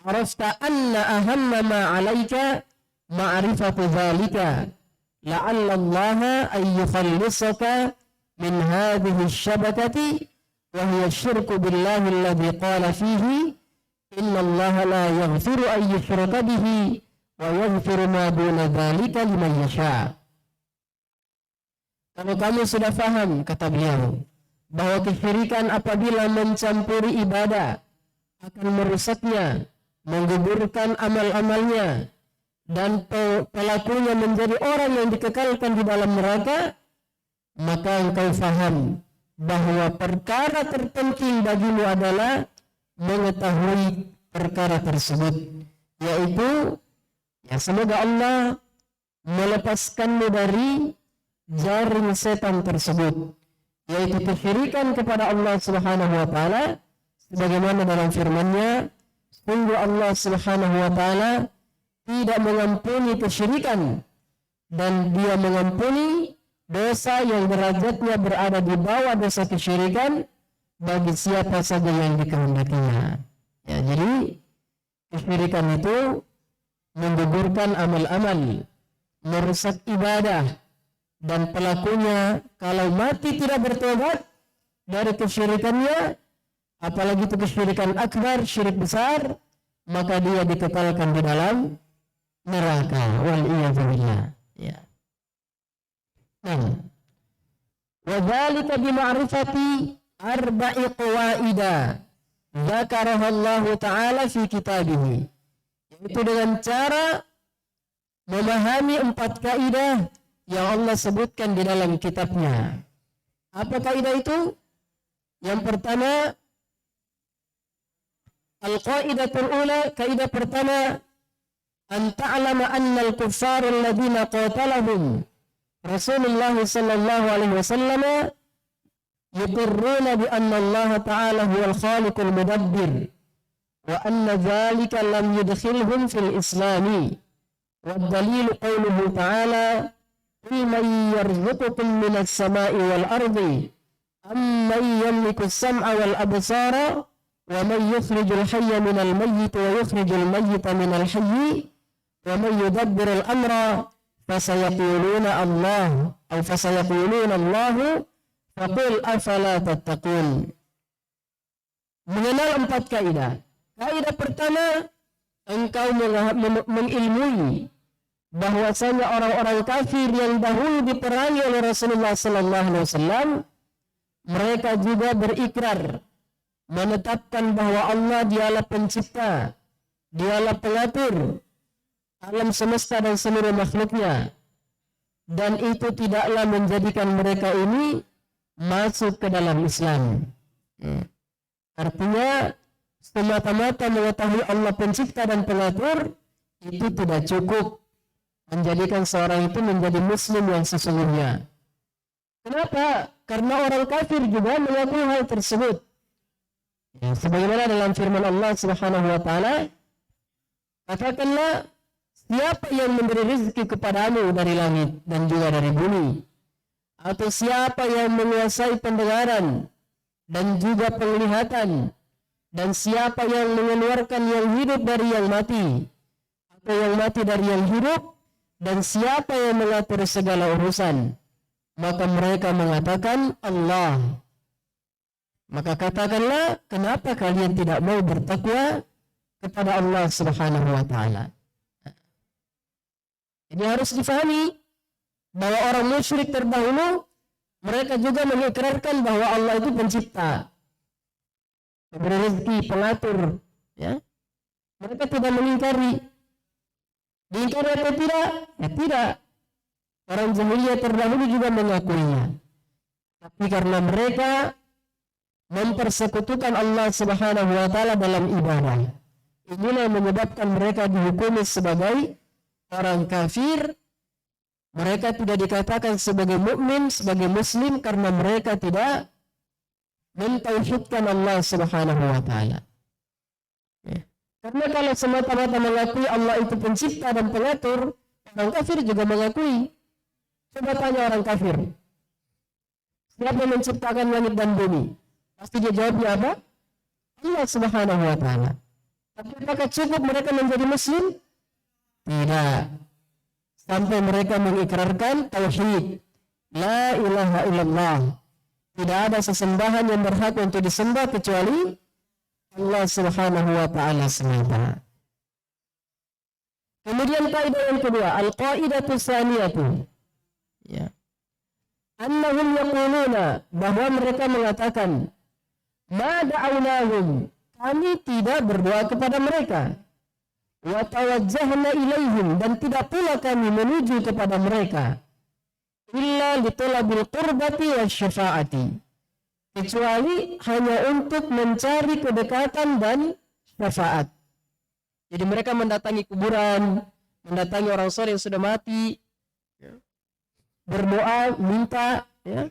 عرفت أن أهم ما عليك معرفة ذلك لعل الله أن يخلصك من هذه الشبكة وهي الشرك بالله الذي قال فيه إن الله لا يغفر أن يشرك به ويغفر ما دون ذلك لمن يشاء. Kalau kamu sudah faham, kata beliau, bahwa kesyirikan apabila mencampuri ibadah akan merusaknya, menggugurkan amal-amalnya, dan pelakunya menjadi orang yang dikekalkan di dalam neraka, maka engkau faham bahwa perkara terpenting bagimu adalah mengetahui perkara tersebut, yaitu semoga Allah melepaskanmu dari jaring setan tersebut, yaitu kesyirikan kepada Allah Subhanahu wa taala, sebagaimana dalam firman-Nya, sungguh Allah Subhanahu wa taala tidak mengampuni kesyirikan dan Dia mengampuni dosa yang derajatnya berada di bawah dosa kesyirikan bagi siapa saja yang dikehendakinya. Ya, jadi kesyirikan itu menggugurkan amal-amal, merusak ibadah, dan pelakunya kalau mati tidak bertobat dari kesyirikannya, apalagi itu kesyirikan akbar, syirik besar, maka dia dikekalkan di dalam neraka. Wal'iyadzubillah. Ya. Wa dzalika bi ma'rifati arba'i qawaida dzakaraha Allah Ta'ala fi kitabih. Itu dengan cara memahami 4 kaidah yang Allah sebutkan di dalam kitabnya. Apa kaidah itu? Yang pertama, al-qaidatul ula, kaidah pertama, an ta'lama anna al-kuffar alladhina qatalahum Rasulullah sallallahu alaihi wasallam yuqirruna bi anna Allah ta'ala huwal khaliqul mudabbir wa anna dhalika lam yudkhilhum fil islami wa dalilu qawluhu ta'ala qul man yarzuqukum minas sama'i wal ardi amman yamliku as-sam'a wal absara wa man yukhrijul hayya minal mayyit wa yukhrijul mayyita minal hayyi wa man yudabbiru al-amra fasayaquluna Allah atau fasayaquluna Allah faqul afala tattaqun. Mengenal 4 kaidah. Kaidah pertama, engkau mengilmui bahwasanya orang-orang kafir yang dahulu diperangi oleh Rasulullah sallallahu alaihi wasallam, mereka juga berikrar menetapkan bahwa Allah dialah pencipta, dialah pengatur alam semesta dan seluruh makhluknya, dan itu tidaklah menjadikan mereka ini masuk ke dalam Islam. Artinya semata-mata mengetahui Allah pencipta dan pengatur itu tidak cukup menjadikan seorang itu menjadi muslim yang sesungguhnya. Kenapa? Karena orang kafir juga mengakui hal tersebut. Ya, sebagaimana dalam firman Allah Subhanahu wa taala, katakanlah, siapa yang memberi rezeki kepadamu dari langit dan juga dari bumi? Atau siapa yang menguasai pendengaran dan juga penglihatan? Dan siapa yang mengeluarkan yang hidup dari yang mati? Atau yang mati dari yang hidup? Dan siapa yang mengatur segala urusan? Maka mereka mengatakan Allah. Maka katakanlah, kenapa kalian tidak mau bertakwa kepada Allah Subhanahu wa taala? Ini harus difahami bahwa orang musyrik terdahulu mereka juga mengikrarkan bahwa Allah itu pencipta, memberi rezeki, pengatur, ya. Mereka tidak mengingkari. Diingkari atau tidak? Ya tidak. Orang jahiliyah terdahulu juga mengakuinya. Tapi karena mereka mempersekutukan Allah Subhanahu wa taala dalam ibadah, inilah yang menyebabkan mereka dihukumi sebagai orang kafir. Mereka tidak dikatakan sebagai mukmin, sebagai muslim, karena mereka tidak mentauhidkan Allah Subhanahu wa taala. Karena kalau semata-mata mengakui Allah itu pencipta dan pengatur, orang kafir juga mengakui. Coba tanya orang kafir, siapa yang menciptakan langit dan bumi? Pasti dia jawabnya apa? Allah Subhanahu wa taala. Tapi apakah cukup mereka menjadi muslim? Tidak. Sampai mereka mengikrarkan tauhid, la ilaha illallah, tidak ada sesembahan yang berhak untuk disembah kecuali Allah Subhanahu wa taala semata. Kemudian kaidah yang kedua, al-qaidatu tsaniyatu, ya, annahum yaquluna, bahwa mereka mengatakan, ma da'awnahum, kami tidak berdoa kepada mereka, wa tawajjahna ilaihim, dan tidak pula kami menuju kepada mereka, illa litolabil qurbati wasyafaati, kecuali hanya untuk mencari kedekatan dan syafaat. Jadi mereka mendatangi kuburan, mendatangi orang soleh yang sudah mati, berdoa, minta, ya,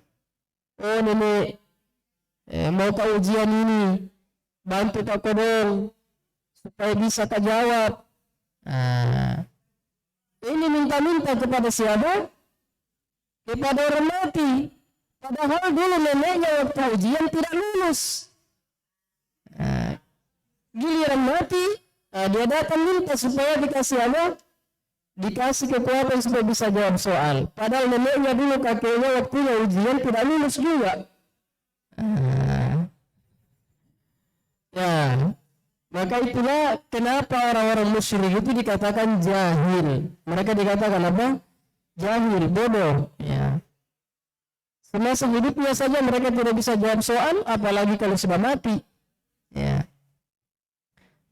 oh nenek, mau tak ujian ini, bantu tak kodong supaya bisa tak jawab. Ini minta-minta kepada siapa? Kepada orang mati. Padahal dulu neneknya waktu ujian tidak lulus. Giliran mati, dia datang minta supaya dikasih apa? Dikasih kekuatan supaya bisa jawab soal. Padahal neneknya dulu, kakeknya waktunya ujian tidak lulus juga. Ya, maka itulah kenapa orang-orang musyrik itu dikatakan jahil. Mereka dikatakan apa? Jahil, bodoh. Ya. Semasa hidupnya saja mereka tidak bisa jawab soal, apalagi kalau sudah mati. Ya.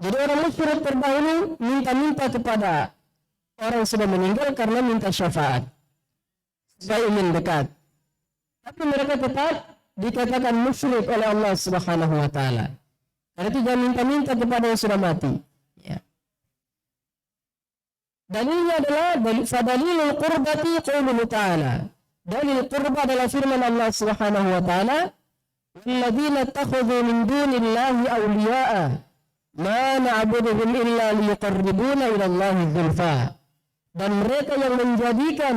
Jadi orang musyrik terdahulu minta-minta kepada orang yang sudah meninggal karena minta syafaat, supaya ingin dekat. Tapi mereka tetap dikatakan musyrik oleh Allah Subhanahu wa taala. Karena itu jangan minta-minta kepada yang sudah mati. Ya. Dalilnya adalah fadalilul qurbati qauluhu ta'ala. Dalil qurba adalah firman Allah Subhanahu wa taala, "Walladzina ittakhadhu min dunillahi awliya'a ma na'buduhum illa liyuqarribuna ila Allahi zulfa." Dan mereka yang menjadikan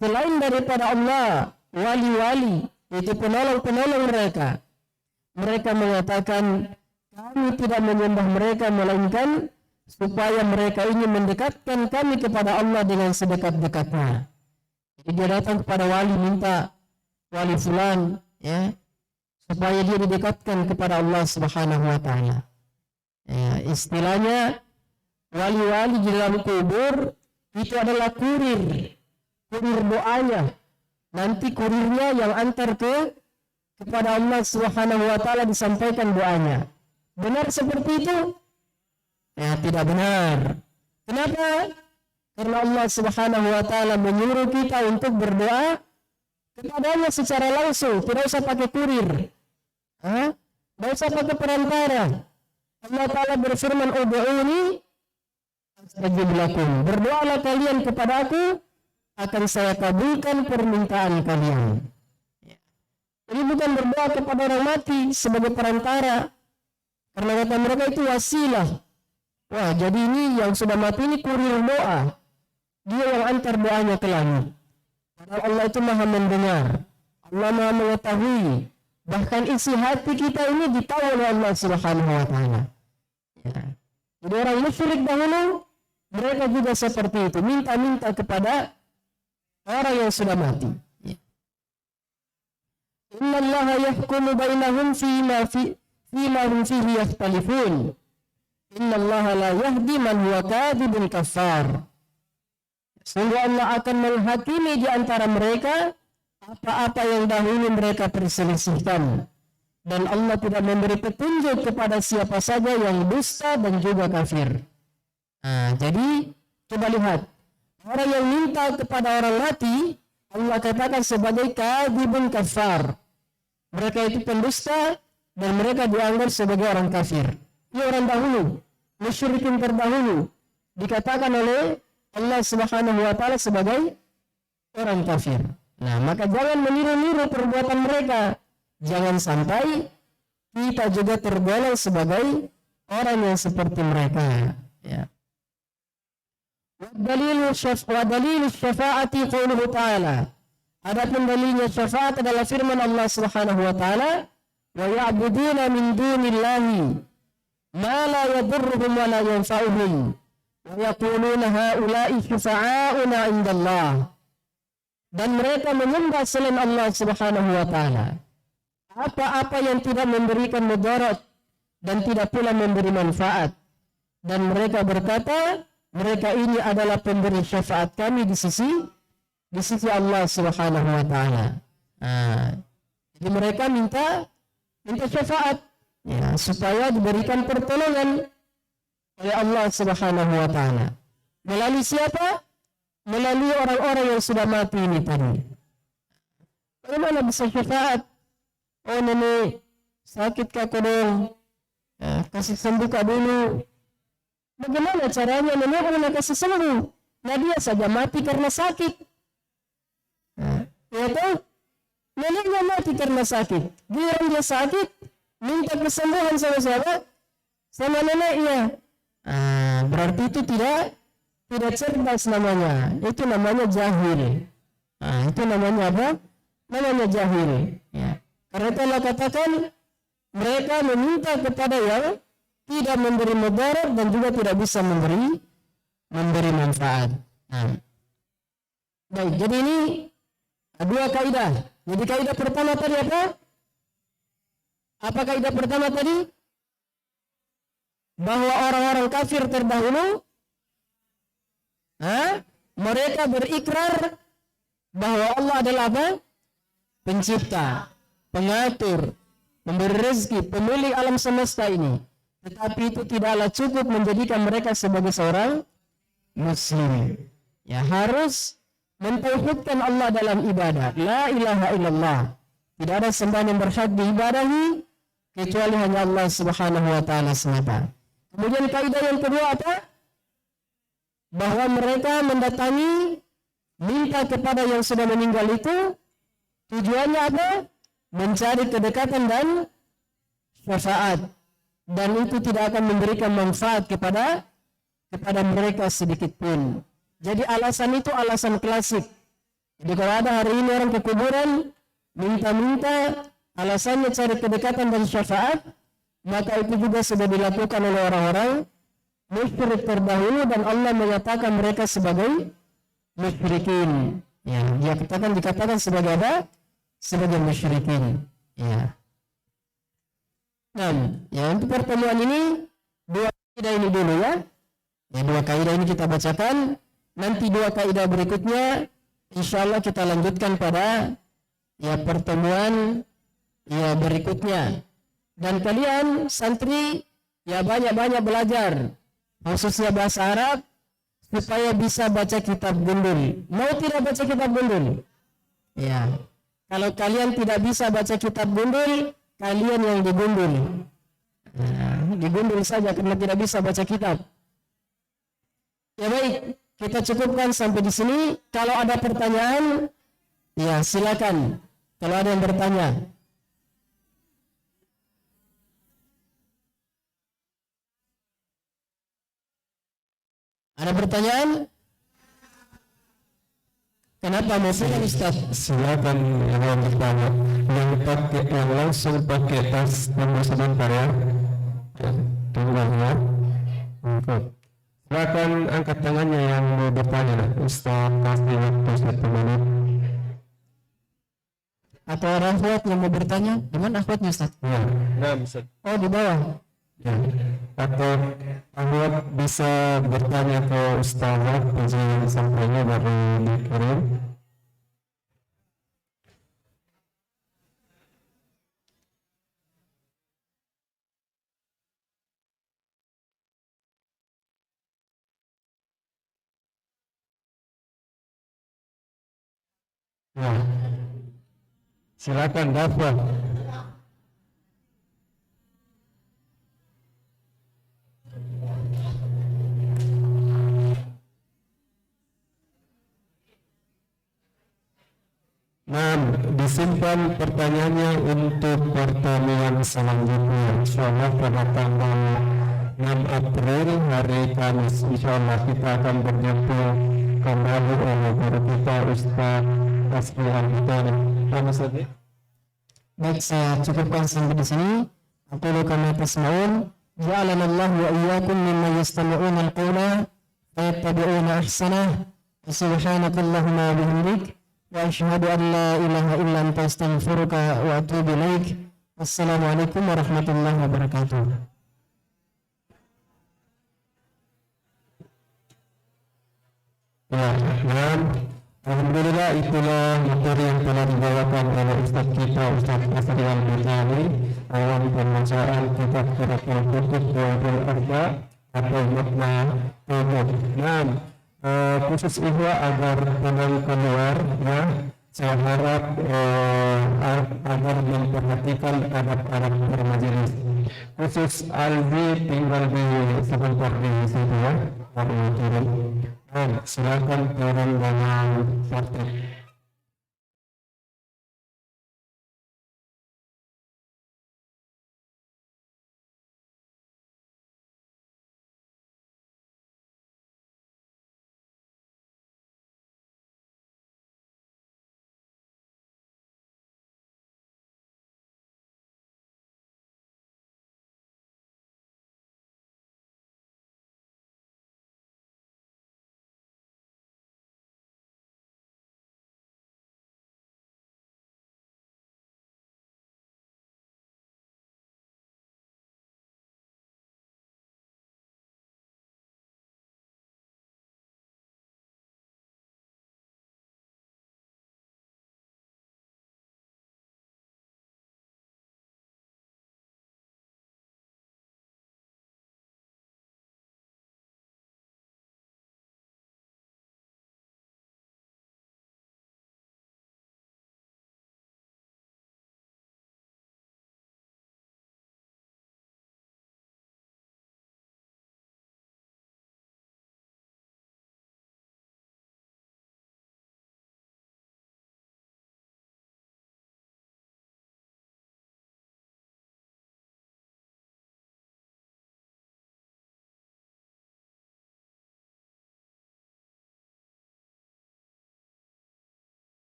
selain daripada Allah wali-wali, itu penolong-penolong mereka. Mereka mengatakan, kami tidak menyembah mereka melainkan supaya mereka ingin mendekatkan kami kepada Allah dengan sedekat-dekatnya. Jadi dia datang kepada wali, minta wali fulan, ya, supaya dia didekatkan kepada Allah Subhanahu wa taala. Ya, istilahnya wali-wali di dalam kubur itu adalah kurir doanya. Nanti kurirnya yang antar kepada Allah Subhanahu wa taala disampaikan doanya. Benar seperti itu? Ya, tidak benar. Kenapa? Karena Allah Subhanahu wa taala menyuruh kita untuk berdoa kepadanya secara langsung, tidak usah pakai kurir. Tidak usah pakai perantara. Allah taala berfirman, "Ud'uni astajib lakum." Berdoalah kalian kepada aku, akan saya kabulkan permintaan kalian. Jadi bukan berdoa kepada orang mati sebagai perantara. Karena kata mereka itu wasilah. Wah, jadi ini yang sudah mati ini kurir doa. Dia yang antar doanya ke langit. Padahal Allah itu maha mendengar. Allah maha mengetahui. Bahkan isi hati kita ini ditahu oleh Allah Subhanahu wa taala. Ya. Jadi orang musyrik dahulu mereka juga seperti itu, minta-minta kepada orang yang sudah mati. Inna Allah yahkumu bainahum fima hum fihi yakhtalifun. Inna Allah la yahdi man huwa kadhibun kafar. Sungguh Allah akan menghakimi di antara mereka apa-apa yang dahulu mereka perselisihkan. Dan Allah tidak memberi petunjuk kepada siapa saja yang dusta dan juga kafir. Jadi coba lihat. Orang yang minta kepada orang mati, Allah katakan sebagai kadhibun kafar. Mereka itu pendusta dan mereka dianggap sebagai orang kafir. Ini orang dahulu, musyrikin terdahulu, dikatakan oleh Allah Subhanahu wa taala sebagai orang kafir. Nah, maka jangan meniru-niru perbuatan mereka. Jangan sampai kita juga tergolong sebagai orang yang seperti mereka. Ya. Wadalilu syafa'ati qauluhu ta'ala. Adapun dalilnya syafaat adalah firman Allah Subhanahu wa taala, wa ya'buduna min dunillahi ma la yadurruhum wa la yanfa'uhum wa yaquluna haula'i syufa'auna 'indallah. Dan mereka menyembah selain Allah Subhanahu wa taala apa-apa yang tidak memberikan mudarat dan tidak pula memberi manfaat. Dan mereka berkata, mereka ini adalah pemberi syafaat kami di sisi Allah Subhanahu wa taala. Jadi mereka minta syafaat ya, supaya diberikan pertolongan oleh Allah Subhanahu wa taala. Melalui siapa? Melalui orang-orang yang sudah mati ini tadi. Bagaimana bisa syafaat? Oh, nenek sakit kak dong, kasih sembuh kak dulu. Bagaimana caranya nenek mau kasih sembuh? Nah, dia saja mati karena sakit. Ya tahu? Neneknya mati karena sakit. Dia sakit, minta kesembuhan sama siapa? Sama neneknya. Berarti itu tidak cerdas namanya. Itu namanya jahil. Itu namanya apa? Namanya jahil. Ya. Karena Allah katakan mereka meminta kepada yang tidak memberi mudarat dan juga tidak bisa memberi manfaat. Baik, jadi ini dua kaidah. Jadi kaidah pertama tadi apa? Apa kaidah pertama tadi? Bahwa orang-orang kafir terdahulu mereka berikrar bahwa Allah adalah apa? Pencipta, pengatur, memberi rezeki, pemilik alam semesta ini. Tetapi itu tidaklah cukup menjadikan mereka sebagai seorang muslim. Ya, harus mentauhidkan Allah dalam ibadah. La ilaha illallah. Tidak ada sembahan yang berhak diibadahi kecuali hanya Allah Subhanahu wa taala semata. Kemudian kaidah yang kedua apa? Bahwa mereka mendatangi, minta kepada yang sudah meninggal itu tujuannya apa? Mencari kedekatan dan syafaat. Dan itu tidak akan memberikan manfaat kepada mereka sedikit pun. Jadi alasan itu alasan klasik. Jadi kalau ada hari ini orang ke kuburan minta-minta, alasannya cari kedekatan dan syafaat, maka itu juga sudah dilakukan oleh orang-orang musyrik terdahulu dan Allah menyatakan mereka sebagai musyrikin. Ya, dikatakan sebagai apa? Sebagai musyrikin. Ya. Nah, ya, untuk pertemuan ini 2 Kaidah ini dulu ya. Ya, 2 kaidah ini kita bacakan. Nanti 2 kaidah berikutnya insya Allah kita lanjutkan pada ya pertemuan ya berikutnya. Dan kalian santri ya banyak-banyak belajar khususnya bahasa Arab supaya bisa baca kitab gundul. Mau tidak baca kitab gundul? Ya. Kalau kalian tidak bisa baca kitab gundul, kalian yang digundul. Nah, digundul saja karena tidak bisa baca kitab. Ya baik, kita cukupkan sampai di sini. Kalau ada pertanyaan, ya silakan. Kalau ada yang bertanya. Ada pertanyaan? Kenapa maksudnya Ustaz? Silakan yang bertanya. Yang langsung pakai tas tunggu sebentar ya. Tunggu ya. Silakan angkat tangannya yang mau bertanya. Ustaz kasih waktu 1 menit. Atau ada akhwat yang mau bertanya? Gimana akhwatnya Ustaz? Ya. Nah, Ustaz. Oh di bawah. Ya. Atau akhwat bisa bertanya ke Ustaz izin sampainya baru dikirim. Ya. Silakan dapat. Nah, disimpan pertanyaannya untuk pertemuan selanjutnya. Insyaallah pada tanggal 6 April hari Kamis. Insyaallah kita akan berjumpa kembali oleh guru kita Ustaz Asri Al-Hutani. Baik, saya cukupkan sampai di sini. Aku kama tasma'un. Ja'alana Allah wa iyyakum mimman yastami'una al-qawla fayattabi'una ahsanah. Subhanakallahumma wa bihamdik wa asyhadu an la ilaha illa anta astaghfiruka wa atubu ilaik. Wassalamualaikum warahmatullahi wabarakatuh. Ya, dan alhamdulillah itulah materi yang telah dibawakan oleh Ustaz kita Ustaz Asri Al-Hutani dalam pembacaan kitab Qiratul Kutub Qawaidul Arba atau makna umum. Nah, khusus ihwa agar jangan keluar ya, saya harap agar memperhatikan adab-adab bermajelis. Khusus Albi tinggal di sebentar di situ ya, baru turun. Silakan turun dengan tertib.